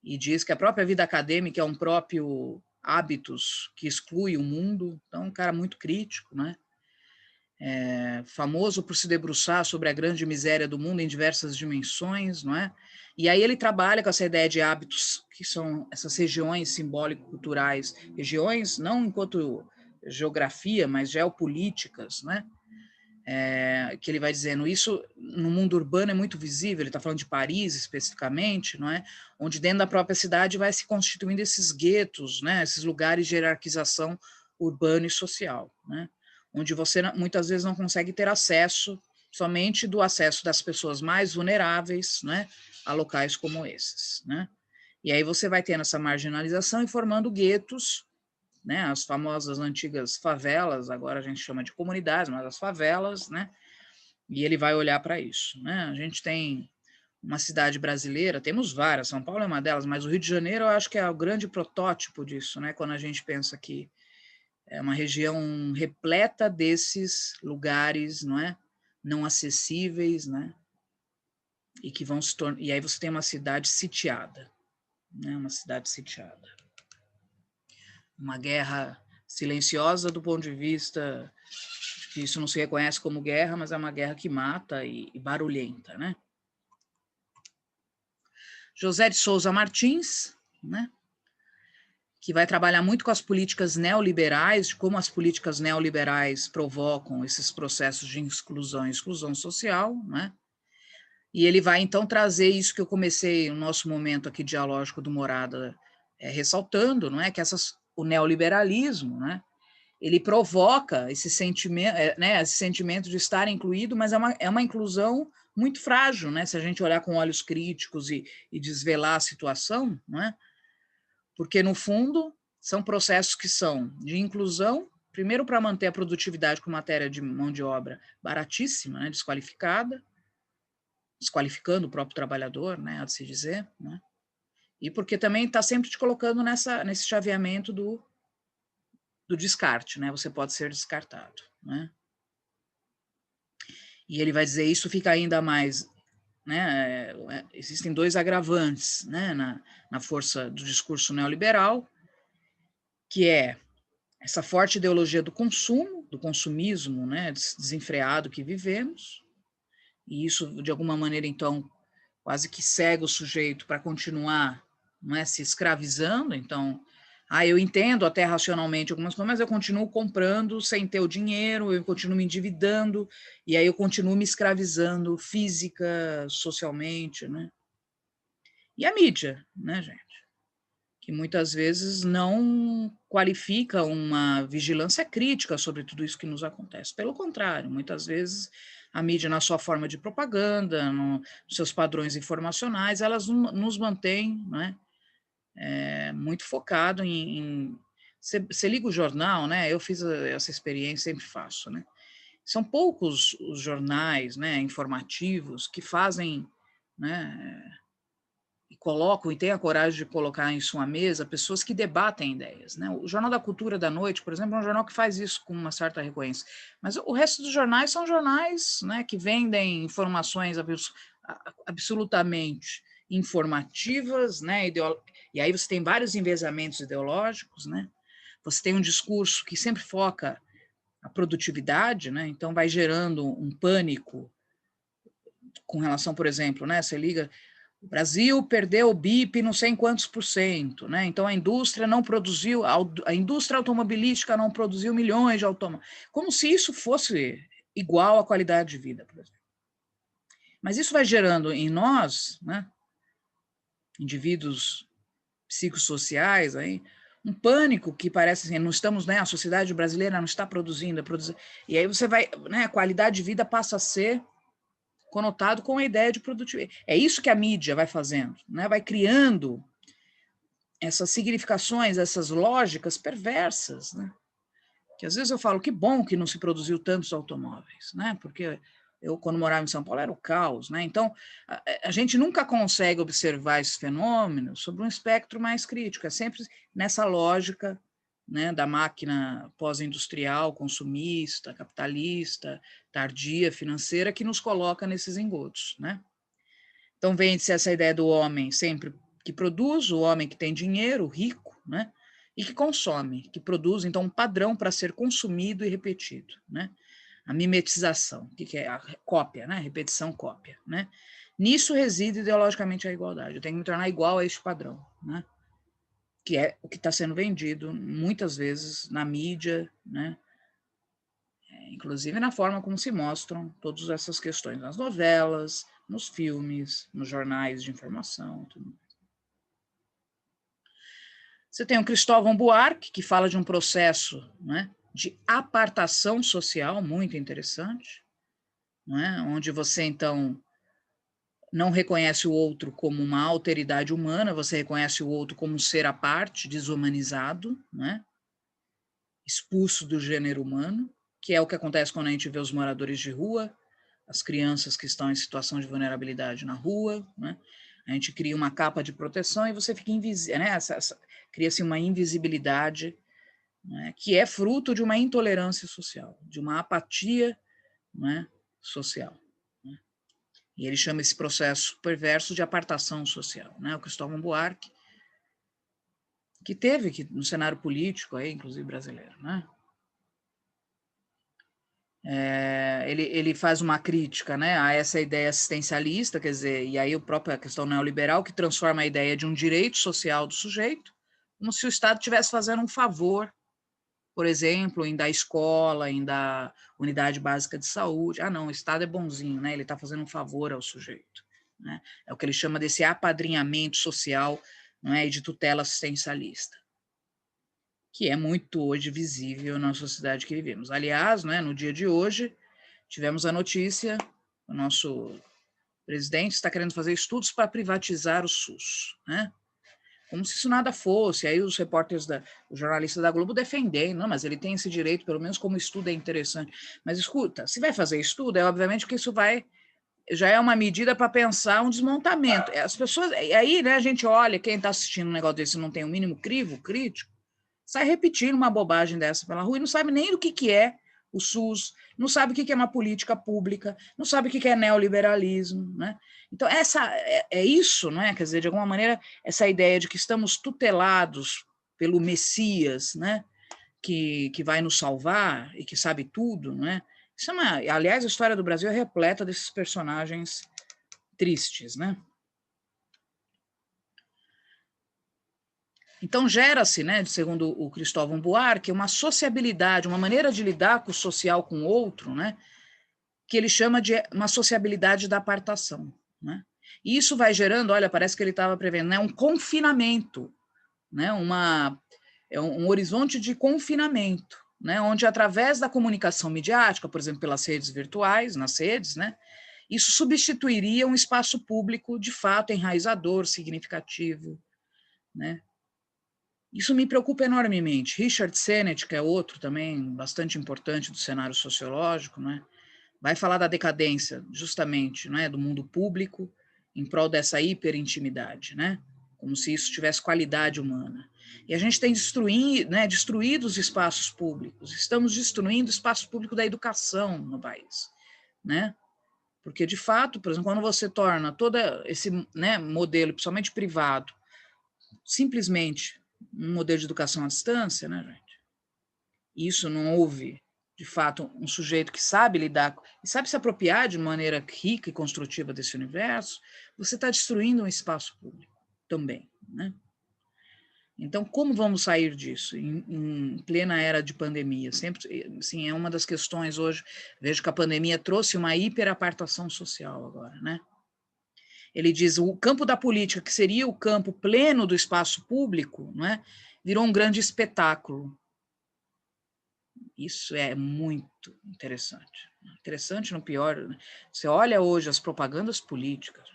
e diz que a própria vida acadêmica é um próprio hábitos que exclui o mundo, então é um cara muito crítico, né, famoso por se debruçar sobre a grande miséria do mundo em diversas dimensões, não é? E aí ele trabalha com essa ideia de hábitos, que são essas regiões simbólico-culturais, regiões não enquanto geografia, mas geopolíticas, né? Que ele vai dizendo, isso no mundo urbano é muito visível, ele está falando de Paris especificamente, não é? Onde dentro da própria cidade vai se constituindo esses guetos, né? Esses lugares de hierarquização urbana e social, né? Onde você muitas vezes não consegue ter acesso, somente do acesso das pessoas mais vulneráveis, né, a locais como esses, né? E aí você vai tendo essa marginalização e formando guetos, né, as famosas antigas favelas, agora a gente chama de comunidades, mas as favelas, né? E ele vai olhar para isso, né? A gente tem uma cidade brasileira, temos várias, São Paulo é uma delas, mas o Rio de Janeiro eu acho que é o grande protótipo disso, né? Quando a gente pensa que é uma região repleta desses lugares, não é? Não acessíveis, né? E que vão se tornar. E aí você tem uma cidade sitiada, né? Uma cidade sitiada. Uma guerra silenciosa do ponto de vista que isso não se reconhece como guerra, mas é uma guerra que mata e barulhenta, né? José de Souza Martins, né? Que vai trabalhar muito com as políticas neoliberais, de como as políticas neoliberais provocam esses processos de exclusão e exclusão social, né? E ele vai, então, trazer isso que eu comecei no nosso momento aqui dialógico do Morada ressaltando, não é? Que o neoliberalismo, né? Ele provoca esse sentimento, né? Esse sentimento de estar incluído, mas é uma inclusão muito frágil, né? Se a gente olhar com olhos críticos e desvelar a situação, não é? Porque, no fundo, são processos que são de inclusão, primeiro para manter a produtividade com matéria de mão de obra baratíssima, né, desqualificando o próprio trabalhador, né, há de se dizer, né, e porque também está sempre te colocando nesse chaveamento do descarte, né, você pode ser descartado, né. E ele vai dizer, isso fica ainda mais, né, existem dois agravantes, né, na força do discurso neoliberal, que é essa forte ideologia do consumo, do consumismo, né, desenfreado que vivemos, e isso, de alguma maneira, então, quase que cega o sujeito para continuar, não é, se escravizando. Então, eu entendo até racionalmente algumas coisas, mas eu continuo comprando sem ter o dinheiro, eu continuo me endividando, e aí eu continuo me escravizando física, socialmente, né? E a mídia, né, gente? Que muitas vezes não qualifica uma vigilância crítica sobre tudo isso que nos acontece. Pelo contrário, muitas vezes a mídia, na sua forma de propaganda, nos seus padrões informacionais, elas nos mantêm, né, muito focado em você liga o jornal, né? Eu fiz essa experiência, sempre faço, né? São poucos os jornais, né, informativos que fazem, né, e colocam e têm a coragem de colocar em sua mesa pessoas que debatem ideias, né? O Jornal da Cultura da Noite, por exemplo, é um jornal que faz isso com uma certa recorrência, mas o resto dos jornais são jornais, né, que vendem informações absolutamente informativas, né, e aí você tem vários enviesamentos ideológicos, né? Você tem um discurso que sempre foca a produtividade, né? Então vai gerando um pânico com relação, por exemplo, né, você liga, o Brasil perdeu o BIP não sei em quantos por cento, né? Então a indústria não produziu, a indústria automobilística não produziu milhões de automóveis, como se isso fosse igual à qualidade de vida, por exemplo. Mas isso vai gerando em nós, né, indivíduos psicossociais, aí, um pânico que parece assim, não estamos, né, a sociedade brasileira não está produzindo, e aí você vai, né, a qualidade de vida passa a ser conotado com a ideia de produtividade. É isso que a mídia vai fazendo, né? Vai criando essas significações, essas lógicas perversas, né? Que às vezes eu falo, que bom que não se produziu tantos automóveis, né? Porque eu, quando morava em São Paulo, era o caos, né? Então, a gente nunca consegue observar esses fenômenos sobre um espectro mais crítico, é sempre nessa lógica, né, da máquina pós-industrial, consumista, capitalista, tardia, financeira, que nos coloca nesses engodos, né? Então, vende-se essa ideia do homem sempre que produz, o homem que tem dinheiro, rico, né? E que consome, que produz, então, um padrão para ser consumido e repetido, né? A mimetização, o que é? A cópia, né? Repetição, cópia, né? Nisso reside ideologicamente a igualdade. Eu tenho que me tornar igual a este padrão, né? Que é o que está sendo vendido muitas vezes na mídia, né? Inclusive na forma como se mostram todas essas questões nas novelas, nos filmes, nos jornais de informação, tudo. Você tem o Cristóvão Buarque, que fala de um processo, né, de apartação social muito interessante, né, onde você, então, não reconhece o outro como uma alteridade humana, você reconhece o outro como um ser à parte, desumanizado, né, expulso do gênero humano, que é o que acontece quando a gente vê os moradores de rua, as crianças que estão em situação de vulnerabilidade na rua, né? A gente cria uma capa de proteção e você fica invisível, né? Cria-se uma invisibilidade, né? Que é fruto de uma intolerância social, de uma apatia, né, social. Né? E ele chama esse processo perverso de apartação social, né? O Cristóvão Buarque, que teve que, no cenário político, aí, inclusive brasileiro, né? Ele faz uma crítica, né, a essa ideia assistencialista, quer dizer, e aí a própria questão neoliberal, que transforma a ideia de um direito social do sujeito, como se o Estado estivesse fazendo um favor, por exemplo, em dar escola, em dar unidade básica de saúde. Ah, não, o Estado é bonzinho, né, ele está fazendo um favor ao sujeito. Né? É o que ele chama desse apadrinhamento social, não é, e de tutela assistencialista, que é muito hoje visível na sociedade que vivemos. Aliás, né, no dia de hoje, tivemos a notícia, o nosso presidente está querendo fazer estudos para privatizar o SUS, né? Como se isso nada fosse. Aí os repórteres, os jornalistas da Globo defendem, não, mas ele tem esse direito, pelo menos como estudo é interessante. Mas escuta, se vai fazer estudo, é obviamente que isso já é uma medida para pensar um desmontamento. As pessoas, aí, né, a gente olha, quem está assistindo um negócio desse não tem o mínimo crivo, crítico, sai repetindo uma bobagem dessa pela rua e não sabe nem do que é o SUS, não sabe o que é uma política pública, não sabe o que é neoliberalismo, né? Então, é isso, né? Quer dizer, de alguma maneira, essa ideia de que estamos tutelados pelo Messias, né? Que vai nos salvar e que sabe tudo, né? Isso aliás, a história do Brasil é repleta desses personagens tristes, né? Então, gera-se, né, segundo o Cristóvão Buarque, uma sociabilidade, uma maneira de lidar com o social com o outro, né, que ele chama de uma sociabilidade da apartação. Né? E isso vai gerando, olha, parece que ele estava prevendo, né, um confinamento, né, um horizonte de confinamento, né, onde através da comunicação midiática, por exemplo, pelas redes virtuais, nas redes, né, isso substituiria um espaço público de fato enraizador, significativo, né? Isso me preocupa enormemente. Richard Sennett, que é outro também bastante importante do cenário sociológico, né, vai falar da decadência, justamente, né, do mundo público em prol dessa hiperintimidade, né, como se isso tivesse qualidade humana. E a gente tem destruído os espaços públicos, estamos destruindo o espaço público da educação no país, né? Porque, de fato, por exemplo, quando você torna todo esse, né, modelo, principalmente privado, simplesmente um modelo de educação à distância, né, gente? Isso não houve, de fato, um sujeito que sabe lidar e sabe se apropriar de maneira rica e construtiva desse universo, você está destruindo um espaço público também, né? Então, como vamos sair disso em plena era de pandemia? Sempre, assim, é uma das questões hoje. Vejo que a pandemia trouxe uma hiperapartação social agora, né? Ele diz o campo da política, que seria o campo pleno do espaço público, não é? Virou um grande espetáculo. Isso é muito interessante. Interessante no pior. Né? Você olha hoje as propagandas políticas,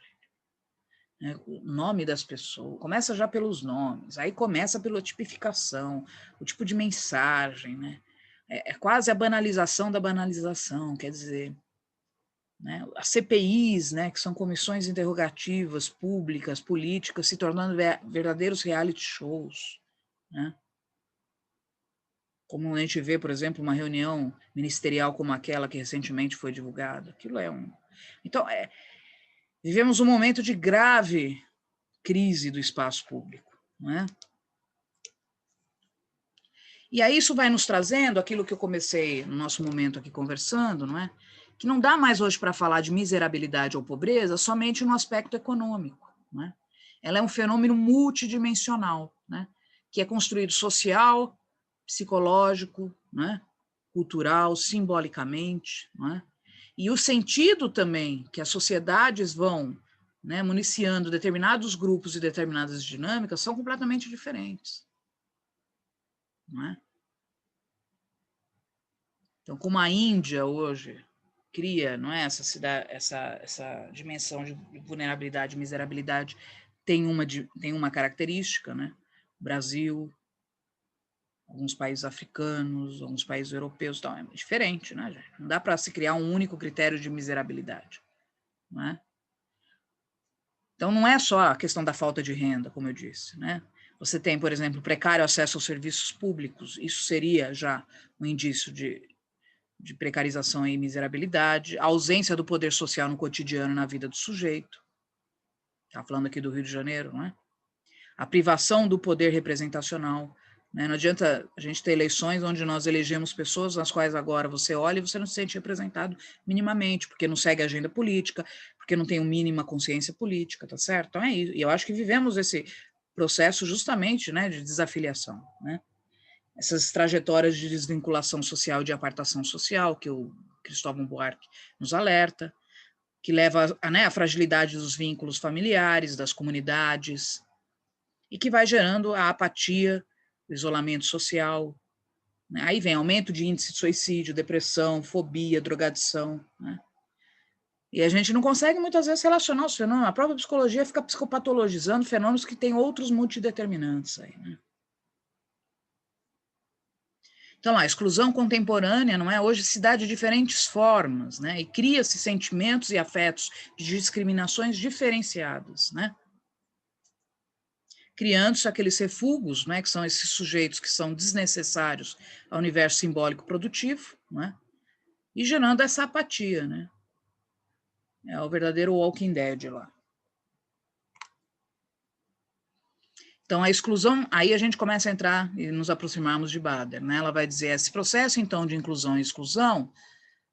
né? O nome das pessoas, começa já pelos nomes, aí começa pela tipificação, o tipo de mensagem, né? É quase a banalização da banalização, quer dizer, né? As CPIs, né, que são comissões interrogativas públicas, políticas, se tornando verdadeiros reality shows, né? Como a gente vê, por exemplo, uma reunião ministerial como aquela que recentemente foi divulgada. Aquilo é um... Então, vivemos um momento de grave crise do espaço público, não é? E aí isso vai nos trazendo aquilo que eu comecei no nosso momento aqui conversando, não é? Que não dá mais hoje para falar de miserabilidade ou pobreza somente no aspecto econômico, não é? Ela é um fenômeno multidimensional, né? Que é construído social, psicológico, né? Cultural, simbolicamente, não é? E o sentido também que as sociedades vão, né, municiando determinados grupos e determinadas dinâmicas são completamente diferentes, não é? Então, como a Índia hoje cria, não é, essa dimensão de vulnerabilidade e miserabilidade tem uma característica, né? O Brasil, alguns países africanos, alguns países europeus, então é diferente, né, gente? Não dá para se criar um único critério de miserabilidade, não é? Então, não é só a questão da falta de renda, como eu disse, né? Você tem, por exemplo, precário acesso aos serviços públicos, isso seria já um indício de precarização e miserabilidade, a ausência do poder social no cotidiano na vida do sujeito, está falando aqui do Rio de Janeiro, não é? A privação do poder representacional, né? Não adianta a gente ter eleições onde nós elegemos pessoas nas quais agora você olha e você não se sente representado minimamente, porque não segue a agenda política, porque não tem uma mínima consciência política, tá certo? Então é isso, e eu acho que vivemos esse processo justamente, né, de desafiliação, né? Essas trajetórias de desvinculação social, de apartação social, que o Cristóvão Buarque nos alerta, que leva a, né, a fragilidade dos vínculos familiares, das comunidades, e que vai gerando a apatia, o isolamento social. Né? Aí vem aumento de índice de suicídio, depressão, fobia, drogadição. Né? E a gente não consegue muitas vezes relacionar os fenômenos, a própria psicologia fica psicopatologizando fenômenos que têm outros multideterminantes aí, né? Então, a exclusão contemporânea, não é? Hoje se dá de diferentes formas, né? E cria-se sentimentos e afetos de discriminações diferenciadas, né? Criando-se aqueles refugos, né? Que são esses sujeitos que são desnecessários ao universo simbólico produtivo, né? E gerando essa apatia, né? É o verdadeiro Walking Dead lá. Então, a exclusão, aí a gente começa a entrar e nos aproximarmos de Bader, né? Ela vai dizer, esse processo, então, de inclusão e exclusão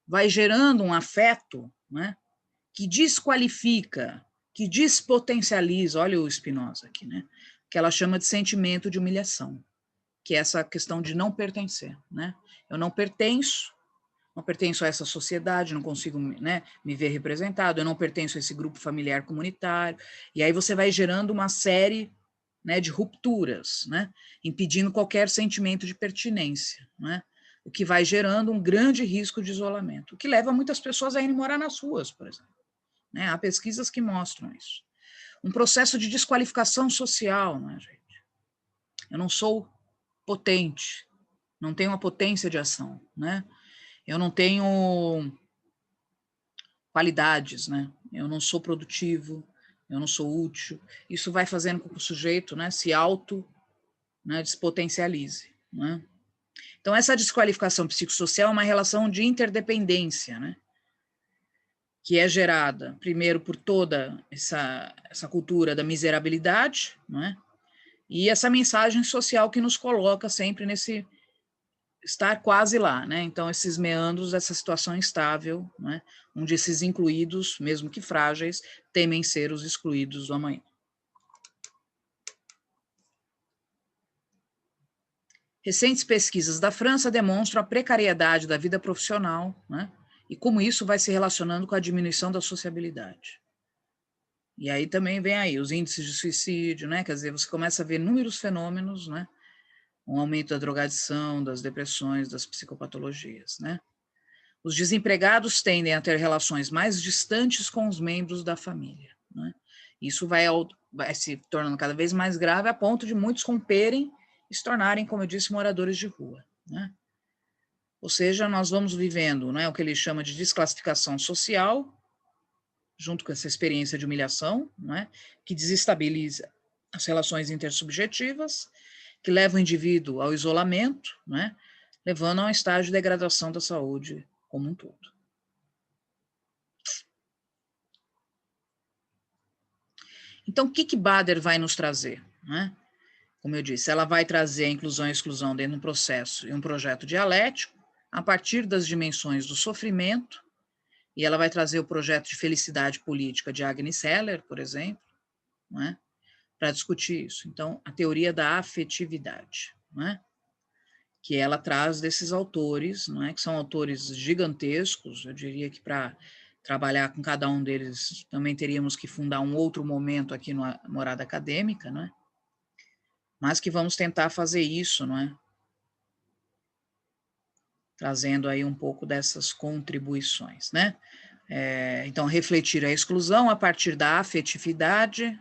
vai gerando um afeto, né, que desqualifica, que despotencializa, olha o Spinoza aqui, né, que ela chama de sentimento de humilhação, que é essa questão de não pertencer, né? Eu não pertenço a essa sociedade, não consigo, né, me ver representado, eu não pertenço a esse grupo familiar comunitário, e aí você vai gerando uma série, né, de rupturas, né, impedindo qualquer sentimento de pertinência, né, o que vai gerando um grande risco de isolamento, o que leva muitas pessoas a irem morar nas ruas, por exemplo. Né, há pesquisas que mostram isso. Um processo de desqualificação social, né, gente? Eu não sou potente, não tenho uma potência de ação, né? Eu não tenho qualidades, né? Eu não sou produtivo, eu não sou útil. Isso vai fazendo com que o sujeito, né, se auto, né, despotencialize, né? Então, essa desqualificação psicossocial é uma relação de interdependência, né? Que é gerada, primeiro, por toda essa cultura da miserabilidade, não é? E essa mensagem social que nos coloca sempre nesse estar quase lá, né? Então, esses meandros, essa situação instável, né? Onde esses incluídos, mesmo que frágeis, temem ser os excluídos do amanhã. Recentes pesquisas da França demonstram a precariedade da vida profissional, né? E como isso vai se relacionando com a diminuição da sociabilidade. E aí também vem aí os índices de suicídio, né? Quer dizer, você começa a ver inúmeros fenômenos, né? um aumento da drogadição, das depressões, das psicopatologias, né? Os desempregados tendem a ter relações mais distantes com os membros da família, né? Isso vai se tornando cada vez mais grave a ponto de muitos romperem e se tornarem, como eu disse, moradores de rua, né? Ou seja, nós vamos vivendo, né, o que ele chama de desclassificação social, junto com essa experiência de humilhação, né, que desestabiliza as relações intersubjetivas, que leva o indivíduo ao isolamento, né, levando a um estágio de degradação da saúde como um todo. Então, o que Bader vai nos trazer, né? Como eu disse, ela vai trazer a inclusão e exclusão dentro de um processo e um projeto dialético, a partir das dimensões do sofrimento, e ela vai trazer o projeto de felicidade política de Agnes Heller, por exemplo, né, para discutir isso. Então, a teoria da afetividade, né, que ela traz desses autores, não é, que são autores gigantescos. Eu diria que para trabalhar com cada um deles também teríamos que fundar um outro momento aqui no Morada Acadêmica, né, mas que vamos tentar fazer isso, não é, trazendo aí um pouco dessas contribuições, né. Então, refletir a exclusão a partir da afetividade,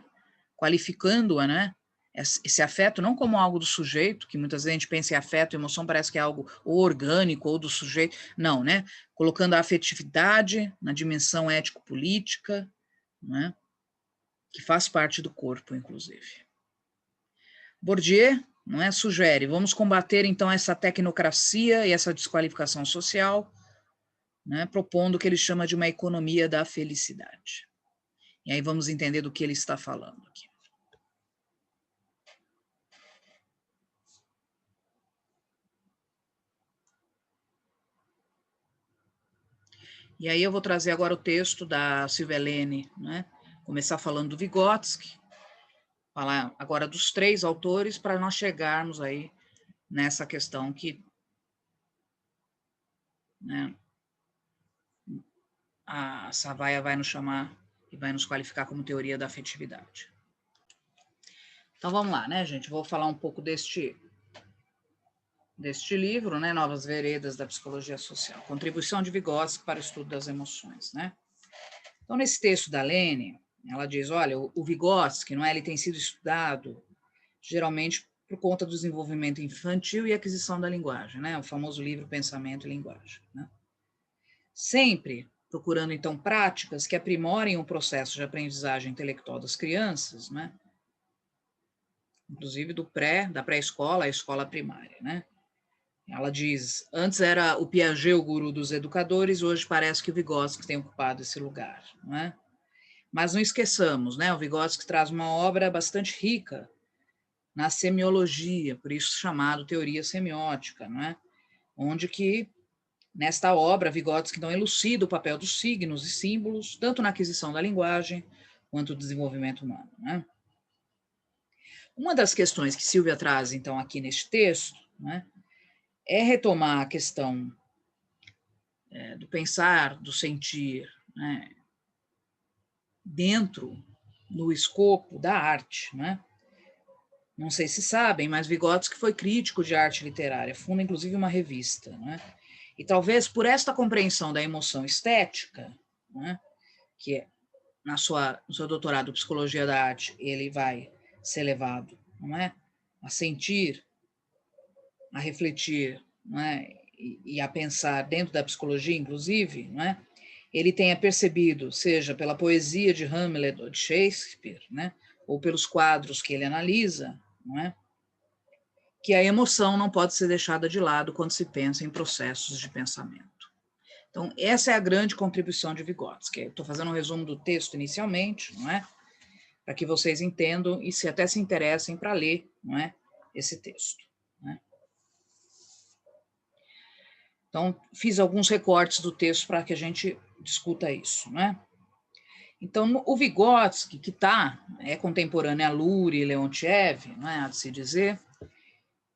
qualificando-a, né? Esse afeto não como algo do sujeito, que muitas vezes a gente pensa em afeto, emoção, parece que é algo ou orgânico ou do sujeito, não, né? Colocando a afetividade na dimensão ético-política, né? Que faz parte do corpo, inclusive. Bourdieu, não é, sugere, vamos combater então essa tecnocracia e essa desqualificação social, né, propondo o que ele chama de uma economia da felicidade. E aí vamos entender do que ele está falando aqui. E aí eu vou trazer agora o texto da Silvia Helene, né, começar falando do Vygotsky, falar agora dos 3 autores, para nós chegarmos aí nessa questão que, né, a Savaia vai nos chamar e vai nos qualificar como teoria da afetividade. Então vamos lá, né, gente? Vou falar um pouco deste livro, né, Novas Veredas da Psicologia Social, contribuição de Vygotsky para o estudo das emoções, né? Então, nesse texto da Lene, ela diz, olha, o Vygotsky, não é, ele tem sido estudado geralmente por conta do desenvolvimento infantil e aquisição da linguagem, né, o famoso livro Pensamento e Linguagem, né? Sempre procurando, então, práticas que aprimorem o processo de aprendizagem intelectual das crianças, né? Inclusive da pré-escola à escola primária, né? Ela diz, antes era o Piaget o guru dos educadores, hoje parece que o Vygotsky tem ocupado esse lugar, não é? Mas não esqueçamos, né? O Vygotsky traz uma obra bastante rica na semiologia, por isso chamado teoria semiótica, não é? Onde que, nesta obra, Vygotsky então elucida o papel dos signos e símbolos, tanto na aquisição da linguagem, quanto no desenvolvimento humano, né? Uma das questões que Silvia traz, então, aqui neste texto, né, é retomar a questão do pensar, do sentir, né, dentro do escopo da arte, né? Não sei se sabem, mas Vygotsky foi crítico de arte literária, funda inclusive uma revista, né? E talvez por esta compreensão da emoção estética, né, que é, no seu doutorado em Psicologia da Arte, ele vai ser levado, não é, a sentir, a refletir, não é, e a pensar dentro da psicologia, inclusive, não é, ele tenha percebido, seja pela poesia de Hamlet ou de Shakespeare, né, ou pelos quadros que ele analisa, não é, que a emoção não pode ser deixada de lado quando se pensa em processos de pensamento. Então, essa é a grande contribuição de Vygotsky. Estou fazendo um resumo do texto inicialmente, não é, para que vocês entendam e até se interessem para ler, não é, esse texto, né? Então, fiz alguns recortes do texto para que a gente discuta isso, né? Então, o Vygotsky, que é contemporâneo a Luria e Leontiev, não é, há de se dizer,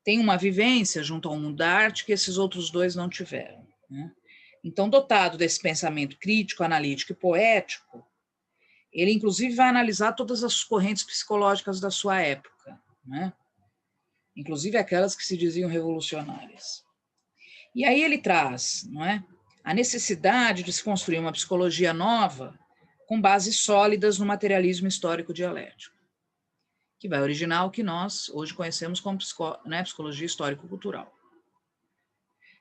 tem uma vivência junto ao mundo da arte que esses outros dois não tiveram, né? Então, dotado desse pensamento crítico, analítico e poético, ele, inclusive, vai analisar todas as correntes psicológicas da sua época, né? inclusive aquelas que se diziam revolucionárias. E aí ele traz, não é, a necessidade de se construir uma psicologia nova com bases sólidas no materialismo histórico dialético, que vai originar o que nós hoje conhecemos como psicologia histórico-cultural.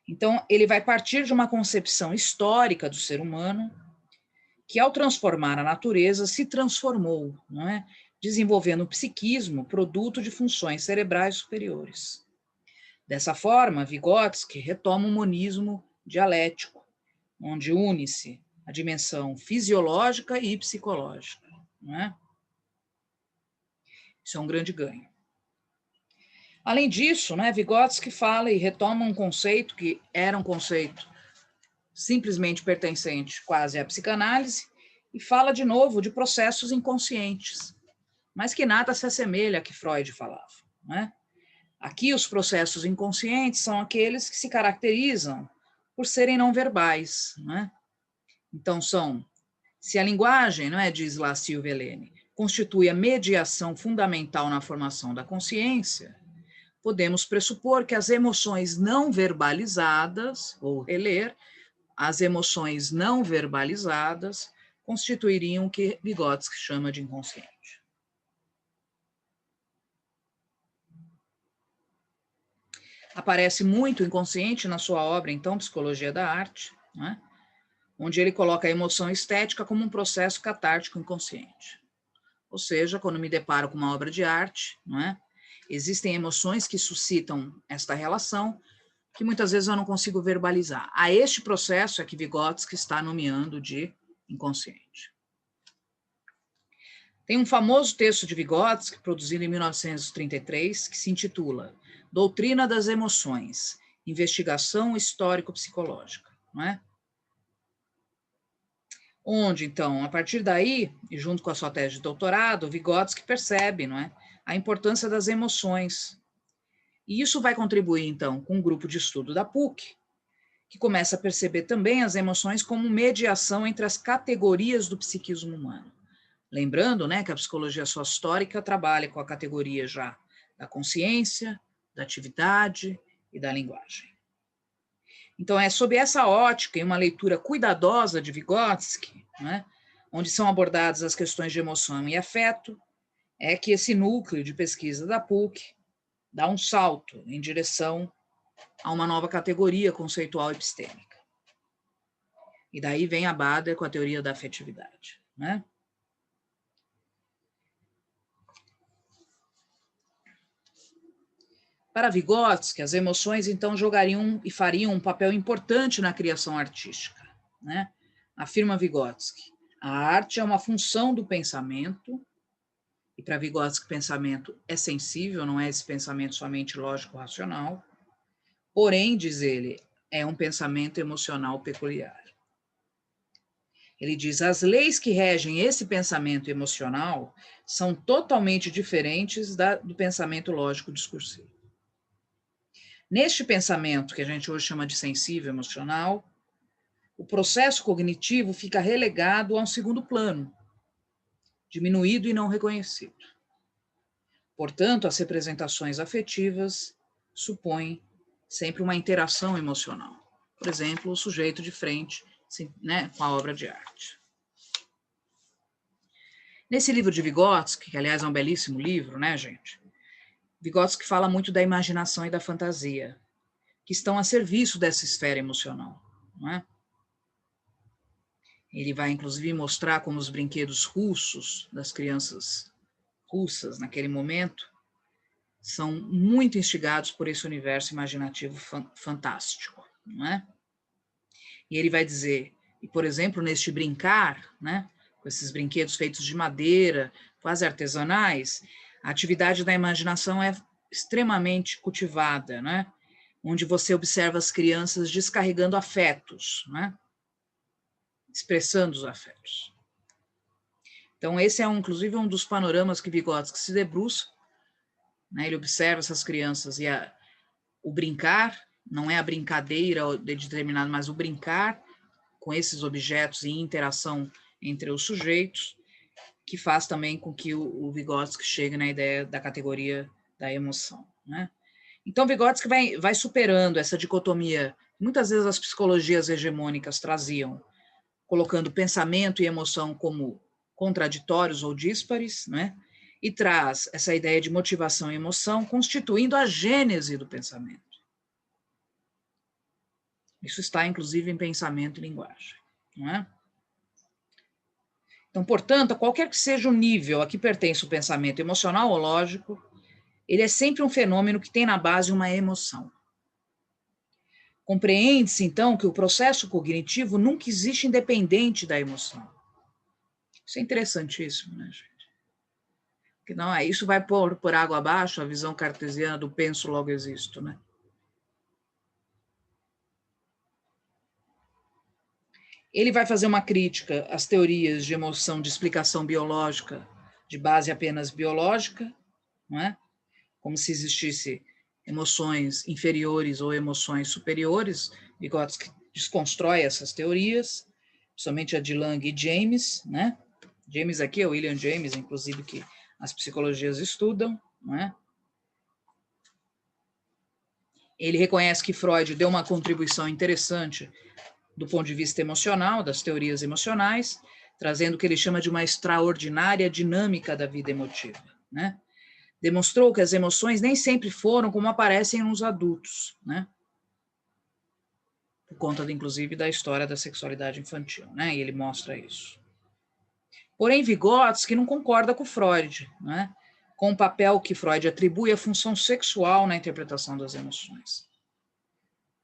Então, ele vai partir de uma concepção histórica do ser humano, que ao transformar a natureza se transformou, não é? Desenvolvendo o psiquismo, produto de funções cerebrais superiores. Dessa forma, Vygotsky retoma o monismo dialético, onde une-se a dimensão fisiológica e psicológica, não é? Isso é um grande ganho. Além disso, né, Vygotsky fala e retoma um conceito que era um conceito simplesmente pertencente quase à psicanálise, e fala de novo de processos inconscientes, mas que nada se assemelha a que Freud falava, né? Aqui os processos inconscientes são aqueles que se caracterizam por serem não verbais, né? Então se a linguagem, não é, diz lá Silvia Helene, constitui a mediação fundamental na formação da consciência, podemos pressupor que as emoções não verbalizadas, ou reler, as emoções não verbalizadas constituiriam o que Vygotsky chama de inconsciente. Aparece muito o inconsciente na sua obra, então, Psicologia da Arte, né? Onde ele coloca a emoção estética como um processo catártico inconsciente. Ou seja, quando me deparo com uma obra de arte, não é? Existem emoções que suscitam esta relação, que muitas vezes eu não consigo verbalizar. A este processo é que Vygotsky está nomeando de inconsciente. Tem um famoso texto de Vygotsky, produzido em 1933, que se intitula Doutrina das Emoções, Investigação Histórico-Psicológica, não é? Onde, então, a partir daí, e junto com a sua tese de doutorado, Vygotsky percebe, não é, a importância das emoções. E isso vai contribuir, então, com um grupo de estudo da PUC, que começa a perceber também as emoções como mediação entre as categorias do psiquismo humano. Lembrando, né, que a psicologia sócio-histórica trabalha com a categoria já da consciência, da atividade e da linguagem. Então, é sob essa ótica e uma leitura cuidadosa de Vygotsky, né, onde são abordadas as questões de emoção e afeto, é que esse núcleo de pesquisa da PUC dá um salto em direção a uma nova categoria conceitual epistêmica. E daí vem a Bader com a teoria da afetividade, né? Para Vygotsky, as emoções, então, jogariam e fariam um papel importante na criação artística, né? Afirma Vygotsky, a arte é uma função do pensamento, e para Vygotsky, pensamento é sensível, não é esse pensamento somente lógico-racional, porém, diz ele, é um pensamento emocional peculiar. Ele diz, as leis que regem esse pensamento emocional são totalmente diferentes do pensamento lógico-discursivo. Neste pensamento, que a gente hoje chama de sensível emocional, o processo cognitivo fica relegado a um segundo plano, diminuído e não reconhecido. Portanto, as representações afetivas supõem sempre uma interação emocional. Por exemplo, o sujeito de frente, né, com a obra de arte. Nesse livro de Vygotsky, que aliás é um belíssimo livro, né, gente? Vygotsky fala muito da imaginação e da fantasia, que estão a serviço dessa esfera emocional, não é? Ele vai, inclusive, mostrar como os brinquedos russos, das crianças russas naquele momento, são muito instigados por esse universo imaginativo fantástico, não é? E ele vai dizer, e por exemplo, neste brincar, né, com esses brinquedos feitos de madeira, quase artesanais, a atividade da imaginação é extremamente cultivada, né? Onde você observa as crianças descarregando afetos, né? Expressando os afetos. Então, esse é, inclusive, um dos panoramas que Vygotsky se debruça, né? Ele observa essas crianças e o brincar, não é a brincadeira de determinado, mas o brincar com esses objetos e interação entre os sujeitos, que faz também com que o Vygotsky chegue na ideia da categoria da emoção, né? Então, Vygotsky vai superando essa dicotomia, muitas vezes as psicologias hegemônicas traziam, colocando pensamento e emoção como contraditórios ou díspares, né? E traz essa ideia de motivação e emoção constituindo a gênese do pensamento. Isso está, inclusive, em Pensamento e Linguagem, não é? Então, portanto, qualquer que seja o nível a que pertence o pensamento emocional ou lógico, ele é sempre um fenômeno que tem na base uma emoção. Compreende-se, então, que o processo cognitivo nunca existe independente da emoção. Isso é interessantíssimo, né, gente? Porque não, isso vai pôr por água abaixo a visão cartesiana do penso, logo existo, né? Ele vai fazer uma crítica às teorias de emoção de explicação biológica, de base apenas biológica, não é? Como se existisse emoções inferiores ou emoções superiores. Vygotsky desconstrói essas teorias, principalmente a de Lang e James, né? James aqui é o William James, inclusive, que as psicologias estudam, não é? Ele reconhece que Freud deu uma contribuição interessante do ponto de vista emocional, das teorias emocionais, trazendo o que ele chama de uma extraordinária dinâmica da vida emotiva, né? Demonstrou que as emoções nem sempre foram como aparecem nos adultos, né? Por conta, inclusive, da história da sexualidade infantil, né? E ele mostra isso. Porém, Vygotsky não concorda com Freud, né? Com o papel que Freud atribui à função sexual na interpretação das emoções.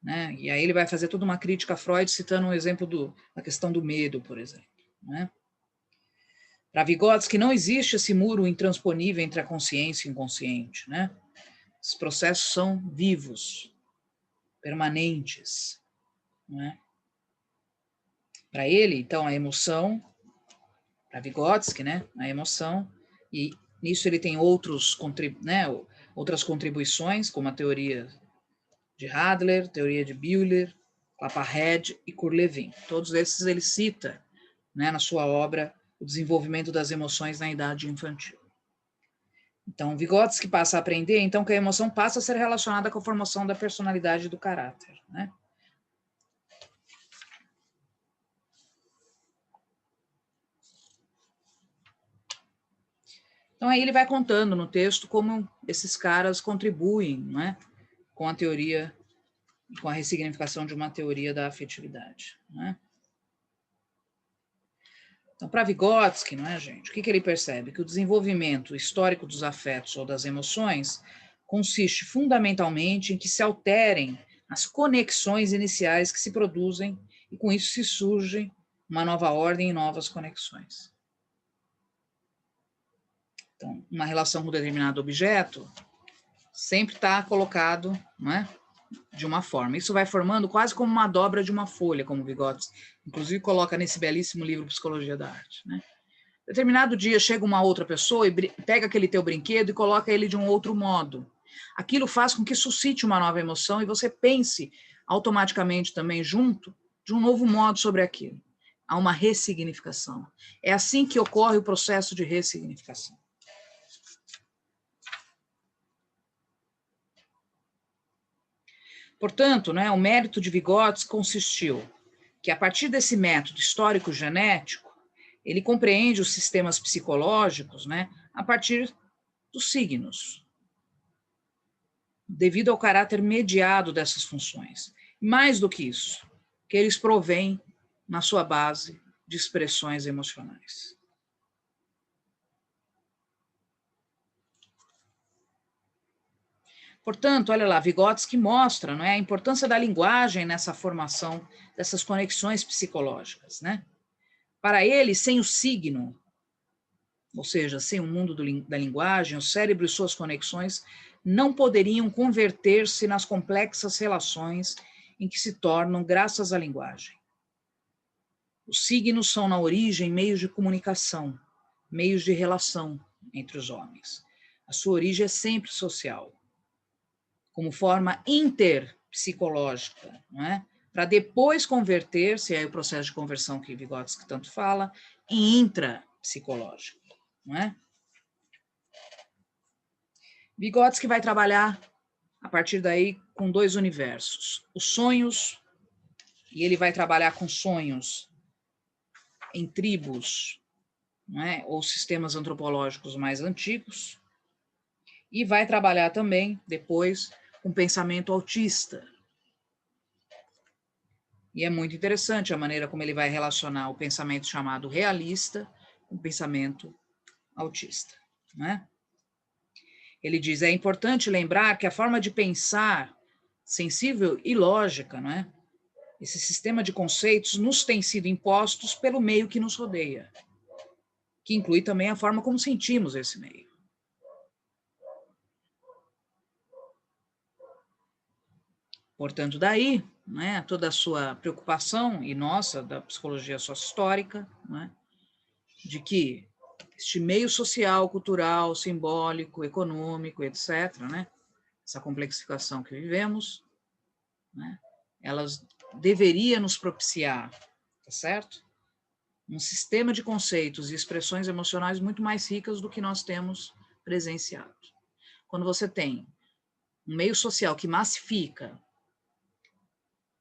Né? E aí ele vai fazer toda uma crítica a Freud, citando um exemplo da questão do medo, por exemplo. Né? Para Vygotsky, não existe esse muro intransponível entre a consciência e o inconsciente. Né? Esses processos são vivos, permanentes. Né? Para ele, então, a emoção, para Vygotsky, né? A emoção, e nisso ele tem outras contribuições, como a teoria de Hadler, teoria de Bühler, Claparède e Coeur-Levin. Todos esses ele cita, né, na sua obra O Desenvolvimento das Emoções na Idade Infantil. Então, Vygotsky passa a aprender, então, que a emoção passa a ser relacionada com a formação da personalidade e do caráter. Né? Então, aí ele vai contando no texto como esses caras contribuem, né, com a teoria, com a ressignificação de uma teoria da afetividade. Né? Então, para Vygotsky, não é, gente? O que ele percebe? Que o desenvolvimento histórico dos afetos ou das emoções consiste fundamentalmente em que se alterem as conexões iniciais que se produzem e com isso se surge uma nova ordem e novas conexões. Então, uma relação com um determinado objeto sempre está colocado, não é, de uma forma. Isso vai formando quase como uma dobra de uma folha, como Vygotsky, inclusive coloca nesse belíssimo livro Psicologia da Arte. Né? Determinado dia chega uma outra pessoa e pega aquele teu brinquedo e coloca ele de um outro modo. Aquilo faz com que suscite uma nova emoção e você pense automaticamente também junto de um novo modo sobre aquilo. Há uma ressignificação. É assim que ocorre o processo de ressignificação. Portanto, né, o mérito de Vygotsky consistiu que, a partir desse método histórico-genético, ele compreende os sistemas psicológicos, né, a partir dos signos, devido ao caráter mediado dessas funções. Mais do que isso, que eles provêm, na sua base, de expressões emocionais. Portanto, olha lá, Vygotsky mostra, não é, a importância da linguagem nessa formação dessas conexões psicológicas. Né? Para ele, sem o signo, ou seja, sem o mundo da linguagem, o cérebro e suas conexões não poderiam converter-se nas complexas relações em que se tornam graças à linguagem. Os signos são, na origem, meios de comunicação, meios de relação entre os homens. A sua origem é sempre social, como forma interpsicológica, não é? Para depois converter-se, aí o processo de conversão que Vygotsky tanto fala, em intrapsicológico, não é? Vygotsky vai trabalhar a partir daí, com dois universos. Os sonhos, e ele vai trabalhar com sonhos em tribos, né, ou sistemas antropológicos mais antigos, e vai trabalhar também, depois, com pensamento autista. E é muito interessante a maneira como ele vai relacionar o pensamento chamado realista com o pensamento autista, né? Ele diz, é importante lembrar que a forma de pensar sensível e lógica, né? Esse sistema de conceitos nos tem sido impostos pelo meio que nos rodeia, que inclui também a forma como sentimos esse meio. Portanto, daí, né, toda a sua preocupação, e nossa, da psicologia sócio-histórica, né, de que este meio social, cultural, simbólico, econômico, etc., né, essa complexificação que vivemos, né, elas deveriam nos propiciar, tá certo? Um sistema de conceitos e expressões emocionais muito mais ricas do que nós temos presenciado. Quando você tem um meio social que massifica,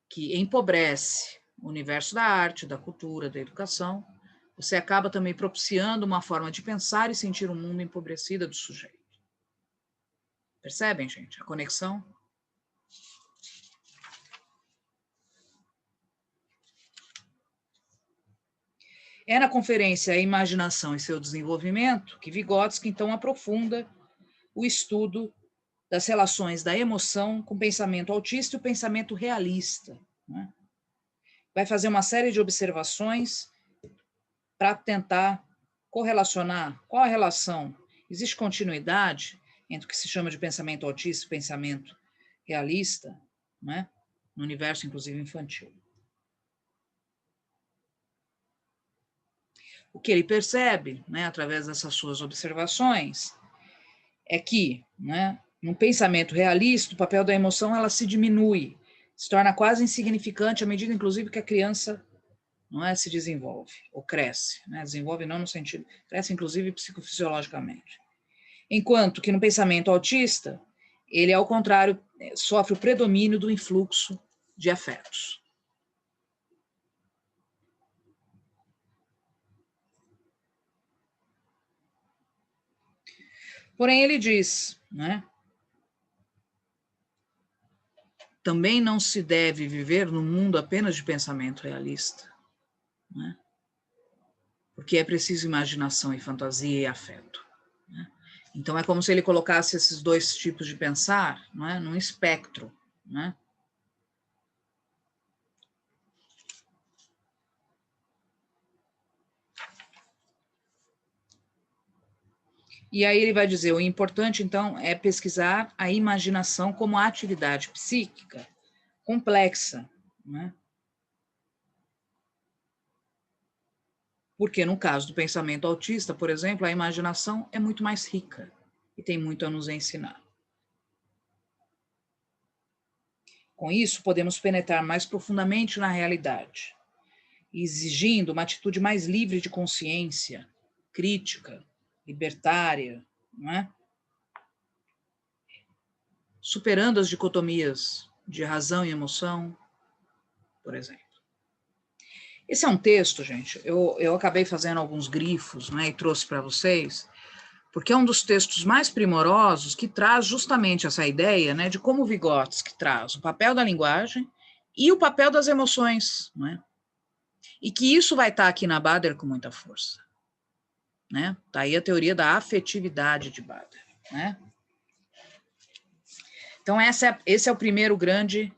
que empobrece o universo da arte, da cultura, da educação, você acaba também propiciando uma forma de pensar e sentir o mundo empobrecida do sujeito. Percebem, gente, a conexão? É na conferência Imaginação e seu Desenvolvimento que Vygotsky, então, aprofunda o estudo das relações da emoção com o pensamento autista e o pensamento realista, né? Vai fazer uma série de observações para tentar correlacionar qual a relação. Existe continuidade entre o que se chama de pensamento autista e pensamento realista, né? No universo, inclusive, infantil. O que ele percebe, né, através dessas suas observações, é que, né, no pensamento realista, o papel da emoção ela se diminui, se torna quase insignificante à medida, inclusive, que a criança não é, se desenvolve, ou cresce, né? Desenvolve não no sentido, cresce inclusive psicofisiologicamente. Enquanto que no pensamento autista, ele, ao contrário, sofre o predomínio do influxo de afetos. Porém, ele diz, né, também não se deve viver num mundo apenas de pensamento realista, né? Porque é preciso imaginação e fantasia e afeto, né? Então, é como se ele colocasse esses dois tipos de pensar, né, num espectro, né? E aí ele vai dizer, o importante, então, é pesquisar a imaginação como atividade psíquica complexa, né? Porque no caso do pensamento autista, por exemplo, a imaginação é muito mais rica e tem muito a nos ensinar. Com isso, podemos penetrar mais profundamente na realidade, exigindo uma atitude mais livre de consciência, crítica, libertária, não é? Superando as dicotomias de razão e emoção, por exemplo. Esse é um texto, gente, eu acabei fazendo alguns grifos, né, e trouxe para vocês, porque é um dos textos mais primorosos que traz justamente essa ideia, né, de como Vygotsky traz o papel da linguagem e o papel das emoções, né? E que isso vai estar aqui na Bader com muita força, né? Tá aí a teoria da afetividade de Bader, né? Então esse é o primeiro grande,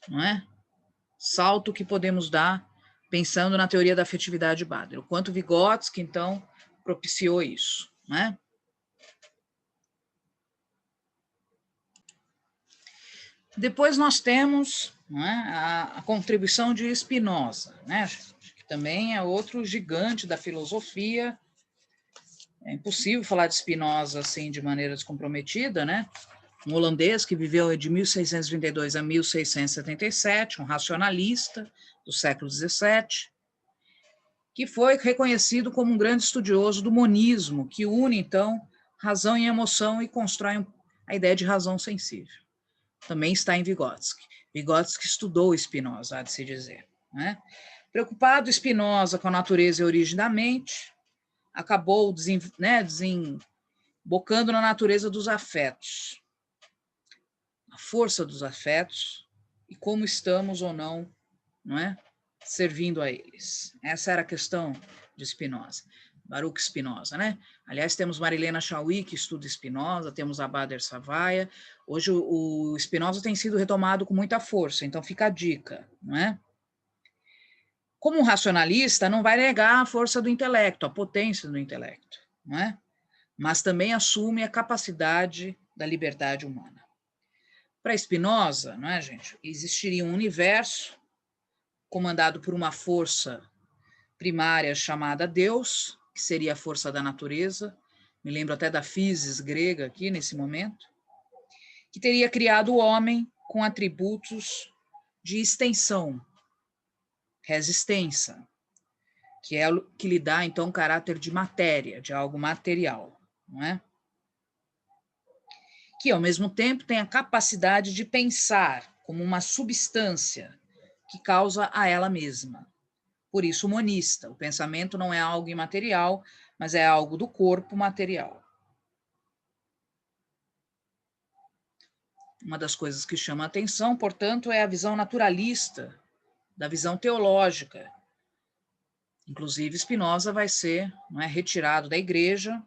não é, salto que podemos dar pensando na teoria da afetividade de Bader, o quanto Vygotsky então propiciou isso, né? Depois nós temos, não é, a contribuição de Spinoza, né, que também é outro gigante da filosofia. É impossível falar de Spinoza assim de maneira descomprometida, né? Um holandês que viveu de 1632 a 1677, um racionalista do século XVII, que foi reconhecido como um grande estudioso do monismo, que une, então, razão e emoção e constrói a ideia de razão sensível. também está em Vygotsky. Vygotsky estudou Spinoza, há de se dizer, né? Preocupado Spinoza com a natureza e a origem da mente, acabou desembocando na natureza dos afetos, a força dos afetos e como estamos ou não, não é, servindo a eles. Essa era a questão de Spinoza, Baruch Spinoza, né? Aliás, temos Marilena Chauí, que estuda Spinoza, temos a Bader Savaia. Hoje o Spinoza tem sido retomado com muita força, então fica a dica, não é? Como um racionalista, não vai negar a força do intelecto, a potência do intelecto, não é? Mas também assume a capacidade da liberdade humana. Para Spinoza, não é, gente? Existiria um universo comandado por uma força primária chamada Deus, que seria a força da natureza, me lembro até da physis grega aqui nesse momento, que teria criado o homem com atributos de extensão, resistência, que é o que lhe dá, então, caráter de matéria, de algo material, não é? Que, ao mesmo tempo, tem a capacidade de pensar como uma substância que causa a ela mesma. Por isso, monista, o pensamento não é algo imaterial, mas é algo do corpo material. Uma das coisas que chama a atenção, portanto, é a visão naturalista, da visão teológica. Inclusive, Spinoza vai ser, não é, retirado da igreja,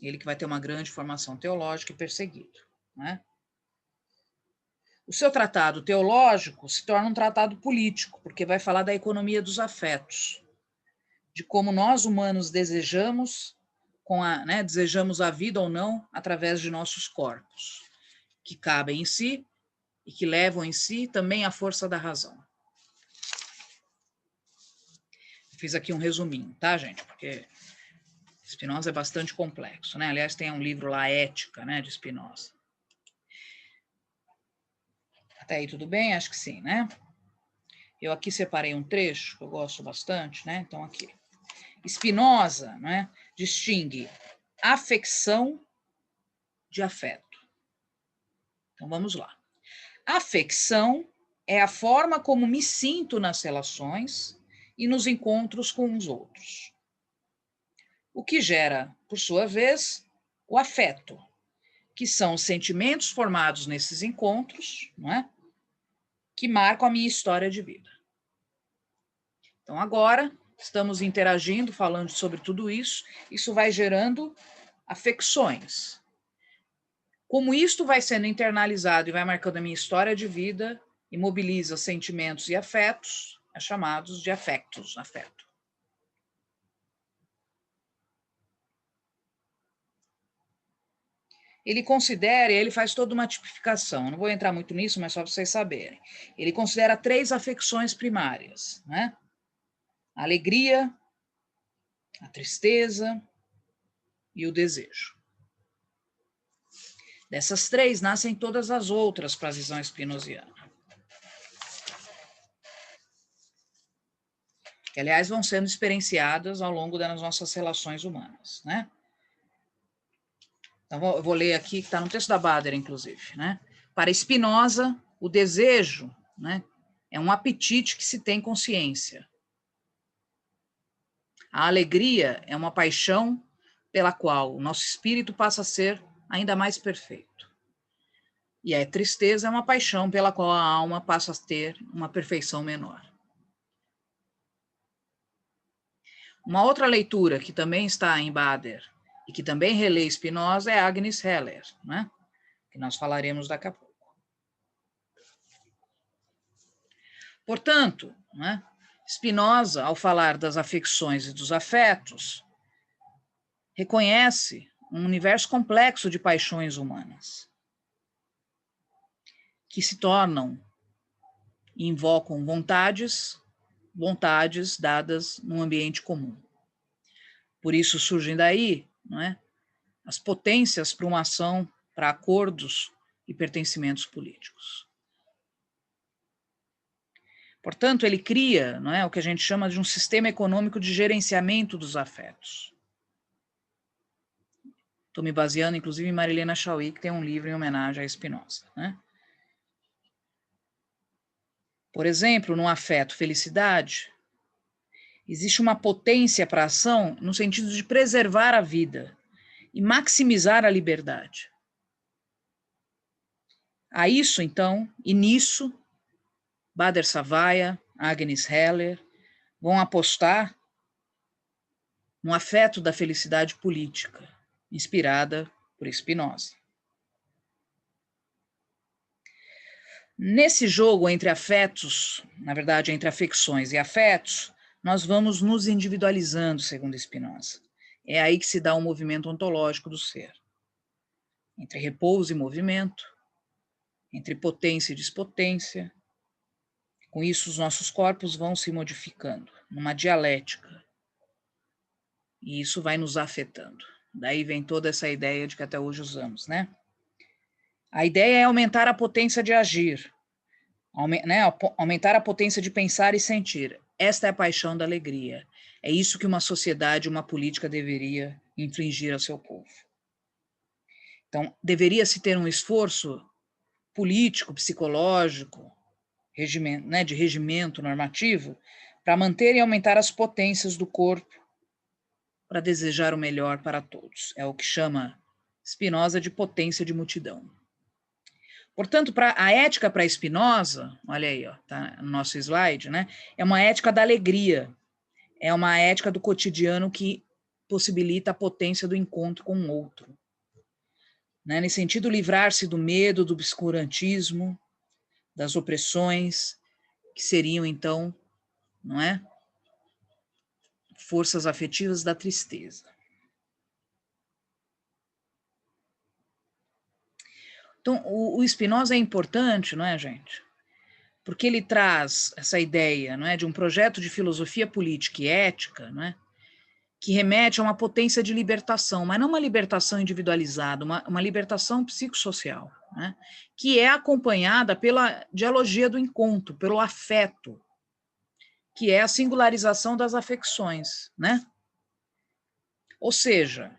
ele que vai ter uma grande formação teológica e perseguido, não é? O seu tratado teológico se torna um tratado político, porque vai falar da economia dos afetos, de como nós humanos desejamos, desejamos a vida ou não através de nossos corpos, que cabem em si e que levam em si também a força da razão. Fiz aqui um resuminho, tá, gente? Porque Spinoza é bastante complexo, né? Aliás, tem um livro lá, Ética, né, de Spinoza. Até aí tudo bem? Acho que sim, né? Eu aqui separei um trecho que eu gosto bastante, né? Então, aqui. Spinoza, né, distingue afecção de afeto. Então, vamos lá. Afecção é a forma como me sinto nas relações e nos encontros com os outros. O que gera, por sua vez, o afeto, que são os sentimentos formados nesses encontros, não é? Que marcam a minha história de vida. Então, agora, estamos interagindo, falando sobre tudo isso vai gerando afecções. Como isto vai sendo internalizado e vai marcando a minha história de vida, e mobiliza sentimentos e afetos, é chamados de afetos, afeto. Ele considera, ele faz toda uma tipificação, não vou entrar muito nisso, mas só para vocês saberem. Ele considera 3 afecções primárias, né? A alegria, a tristeza e o desejo. Dessas 3 nascem todas as outras para a visão spinoziana. Que, aliás, vão sendo experienciadas ao longo das nossas relações humanas, né? Então, eu vou ler aqui, que está no texto da Bader, inclusive, né? Para Spinoza, o desejo, né, é um apetite que se tem consciência. A alegria é uma paixão pela qual o nosso espírito passa a ser ainda mais perfeito. E a tristeza é uma paixão pela qual a alma passa a ter uma perfeição menor. Uma outra leitura que também está em Bader e que também relê Spinoza é Agnes Heller, né? Que nós falaremos daqui a pouco. Portanto, né, Spinoza, ao falar das afecções e dos afetos, reconhece um universo complexo de paixões humanas que se tornam e invocam vontades dadas num ambiente comum. Por isso surgem daí, não é, as potências para uma ação, para acordos e pertencimentos políticos. Portanto, ele cria, não é, o que a gente chama de um sistema econômico de gerenciamento dos afetos. Estou me baseando, inclusive, em Marilena Chauí, que tem um livro em homenagem a Spinoza, né? Por exemplo, no afeto felicidade, existe uma potência para a ação no sentido de preservar a vida e maximizar a liberdade. A isso, então, e nisso, Bader-Savaia, Agnes Heller vão apostar no afeto da felicidade política, inspirada por Spinoza. Nesse jogo entre afetos, na verdade, entre afecções e afetos, nós vamos nos individualizando, segundo Spinoza. É aí que se dá o movimento ontológico do ser. Entre repouso e movimento, entre potência e despotência. Com isso, os nossos corpos vão se modificando, numa dialética. E isso vai nos afetando. Daí vem toda essa ideia de que até hoje usamos, né? A ideia é aumentar a potência de agir, aumentar a potência de pensar e sentir. Esta é a paixão da alegria. É isso que uma sociedade, uma política deveria infligir ao seu povo. Então, deveria-se ter um esforço político, psicológico, de regimento normativo, para manter e aumentar as potências do corpo, para desejar o melhor para todos. É o que chama Spinoza de potência de multidão. Portanto, a ética para Spinoza, olha aí, ó, tá no nosso slide, né? É uma ética da alegria, é uma ética do cotidiano que possibilita a potência do encontro com o outro. Né? Nesse sentido, livrar-se do medo, do obscurantismo, das opressões, que seriam, então, não é? Forças afetivas da tristeza. Então, o Spinoza é importante, não é, gente? Porque ele traz essa ideia, não é, de um projeto de filosofia política e ética, não é, que remete a uma potência de libertação, mas não uma libertação individualizada, uma libertação psicossocial, né, que é acompanhada pela dialogia do encontro, pelo afeto, que é a singularização das afecções, né? Ou seja,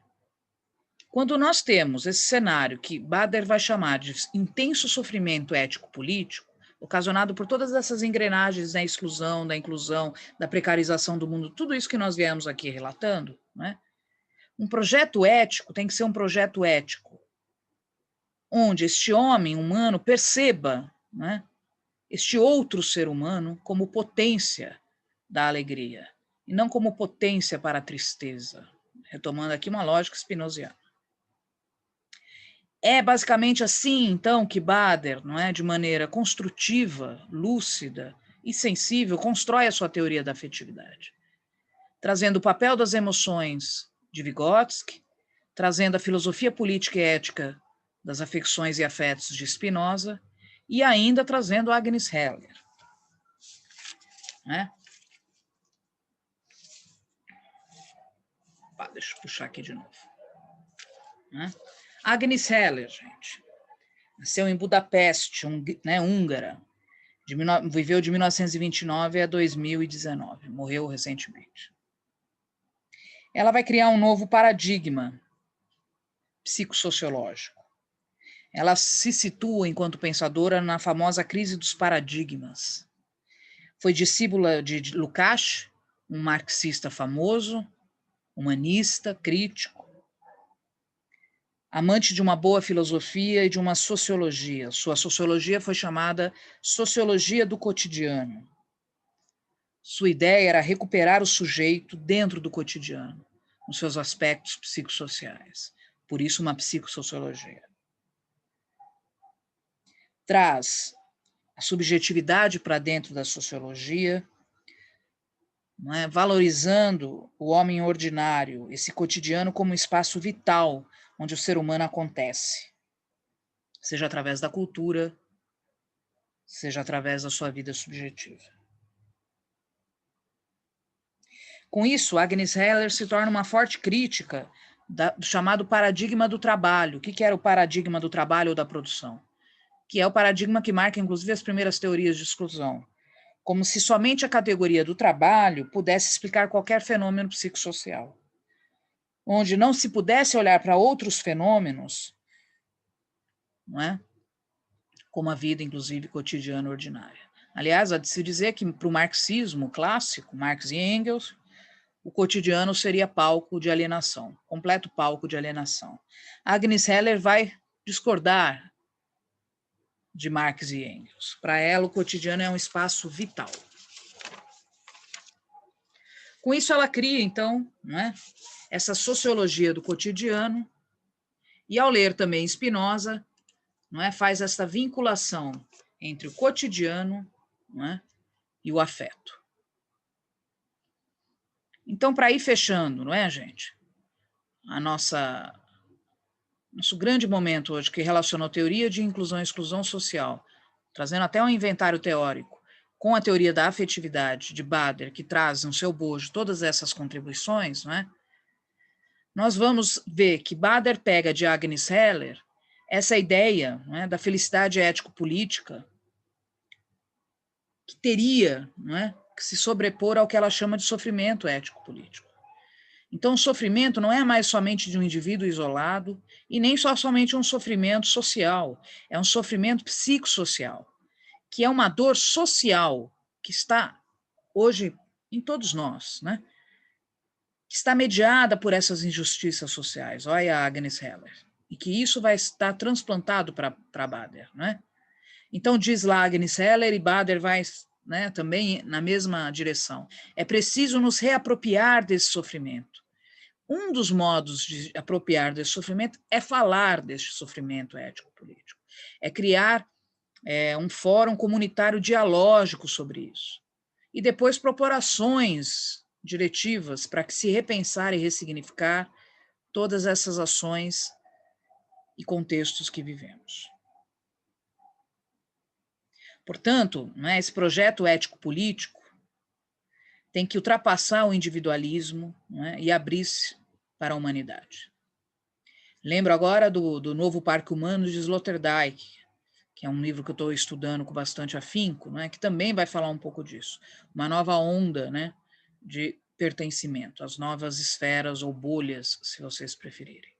quando nós temos esse cenário que Bader vai chamar de intenso sofrimento ético-político, ocasionado por todas essas engrenagens da exclusão, da inclusão, da precarização do mundo, tudo isso que nós viemos aqui relatando, né? Um projeto ético tem que ser um projeto ético, onde este homem humano perceba, né, este outro ser humano como potência da alegria, e não como potência para a tristeza. Retomando aqui uma lógica spinoziana. É basicamente assim, então, que Bader, não é, de maneira construtiva, lúcida e sensível, constrói a sua teoria da afetividade, trazendo o papel das emoções de Vygotsky, trazendo a filosofia política e ética das afecções e afetos de Spinoza, e ainda trazendo Agnes Heller. Né? Deixa eu puxar aqui de novo. Né? Agnes Heller, gente, nasceu em Budapeste, húngara, viveu de 1929 a 2019, morreu recentemente. Ela vai criar um novo paradigma psicossociológico. Ela se situa, enquanto pensadora, na famosa crise dos paradigmas. Foi discípula de Lukács, um marxista famoso, humanista, crítico, amante de uma boa filosofia e de uma sociologia. Sua sociologia foi chamada Sociologia do Cotidiano. Sua ideia era recuperar o sujeito dentro do cotidiano, nos seus aspectos psicossociais. Por isso, uma psicossociologia. Traz a subjetividade para dentro da sociologia, não é? Valorizando o homem ordinário, esse cotidiano como um espaço vital onde o ser humano acontece, seja através da cultura, seja através da sua vida subjetiva. Com isso, Agnes Heller se torna uma forte crítica do chamado paradigma do trabalho. O que era o paradigma do trabalho ou da produção? Que é o paradigma que marca, inclusive, as primeiras teorias de exclusão, como se somente a categoria do trabalho pudesse explicar qualquer fenômeno psicossocial, onde não se pudesse olhar para outros fenômenos, não é? Como a vida, inclusive, cotidiana ordinária. Aliás, há de se dizer que para o marxismo clássico, Marx e Engels, o cotidiano seria palco de alienação, completo palco de alienação. Agnes Heller vai discordar de Marx e Engels. Para ela, o cotidiano é um espaço vital. Com isso, ela cria, então, né, essa sociologia do cotidiano, e ao ler também Spinoza, não é, faz essa vinculação entre o cotidiano, não é, e o afeto. Então, para ir fechando, não é, gente? Nosso grande momento hoje, que relacionou teoria de inclusão e exclusão social, trazendo até um inventário teórico, com a teoria da afetividade de Bader, que traz no seu bojo todas essas contribuições, não é? Nós vamos ver que Bader pega de Agnes Heller essa ideia, não é, da felicidade ético-política, que teria, não é, que se sobrepor ao que ela chama de sofrimento ético-político. Então, o sofrimento não é mais somente de um indivíduo isolado e nem somente um sofrimento social, é um sofrimento psicossocial, que é uma dor social que está hoje em todos nós, né? Que está mediada por essas injustiças sociais, olha a Agnes Heller, e que isso vai estar transplantado para Bader, né? Então, diz lá Agnes Heller, e Bader vai, né, também na mesma direção. É preciso nos reapropriar desse sofrimento. Um dos modos de apropriar desse sofrimento é falar deste sofrimento ético-político, é criar um fórum comunitário dialógico sobre isso. E depois propor ações diretivas para que se repensar e ressignificar todas essas ações e contextos que vivemos. Portanto, né, esse projeto ético-político tem que ultrapassar o individualismo, né, e abrir-se para a humanidade. Lembro agora do Novo Parque Humano de Sloterdijk, que é um livro que eu estou estudando com bastante afinco, né, que também vai falar um pouco disso. Uma nova onda, né, de pertencimento, as novas esferas ou bolhas, se vocês preferirem.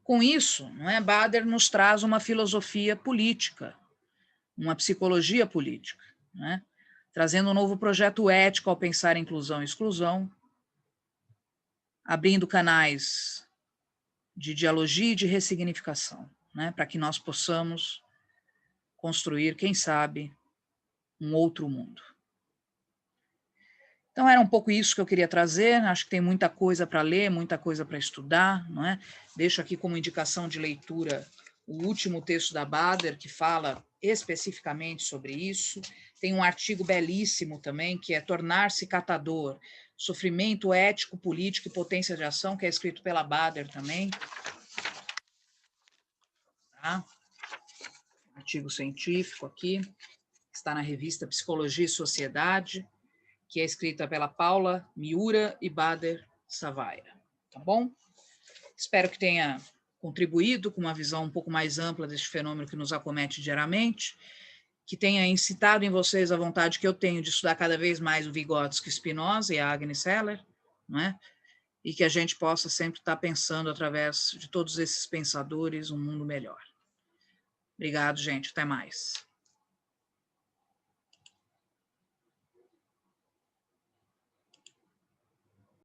Com isso, não é, Bader nos traz uma filosofia política, uma psicologia política, né, trazendo um novo projeto ético ao pensar em inclusão e exclusão, abrindo canais de dialogia e de ressignificação, né, para que nós possamos construir, quem sabe, um outro mundo. Então, era um pouco isso que eu queria trazer. Acho que tem muita coisa para ler, muita coisa para estudar, não é? Deixo aqui como indicação de leitura o último texto da Bader, que fala especificamente sobre isso. Tem um artigo belíssimo também, que é Tornar-se Catador, Sofrimento Ético, Político e Potência de Ação, que é escrito pela Bader também. Tá? Artigo científico aqui, está na revista Psicologia e Sociedade, que é escrita pela Paula Miura e Bader Savaia, tá bom? Espero que tenha contribuído com uma visão um pouco mais ampla deste fenômeno que nos acomete diariamente, que tenha incitado em vocês a vontade que eu tenho de estudar cada vez mais o Vygotsky, Spinoza e a Agnes Heller, não é? E que a gente possa sempre estar pensando, através de todos esses pensadores, um mundo melhor. Obrigado, gente. Até mais.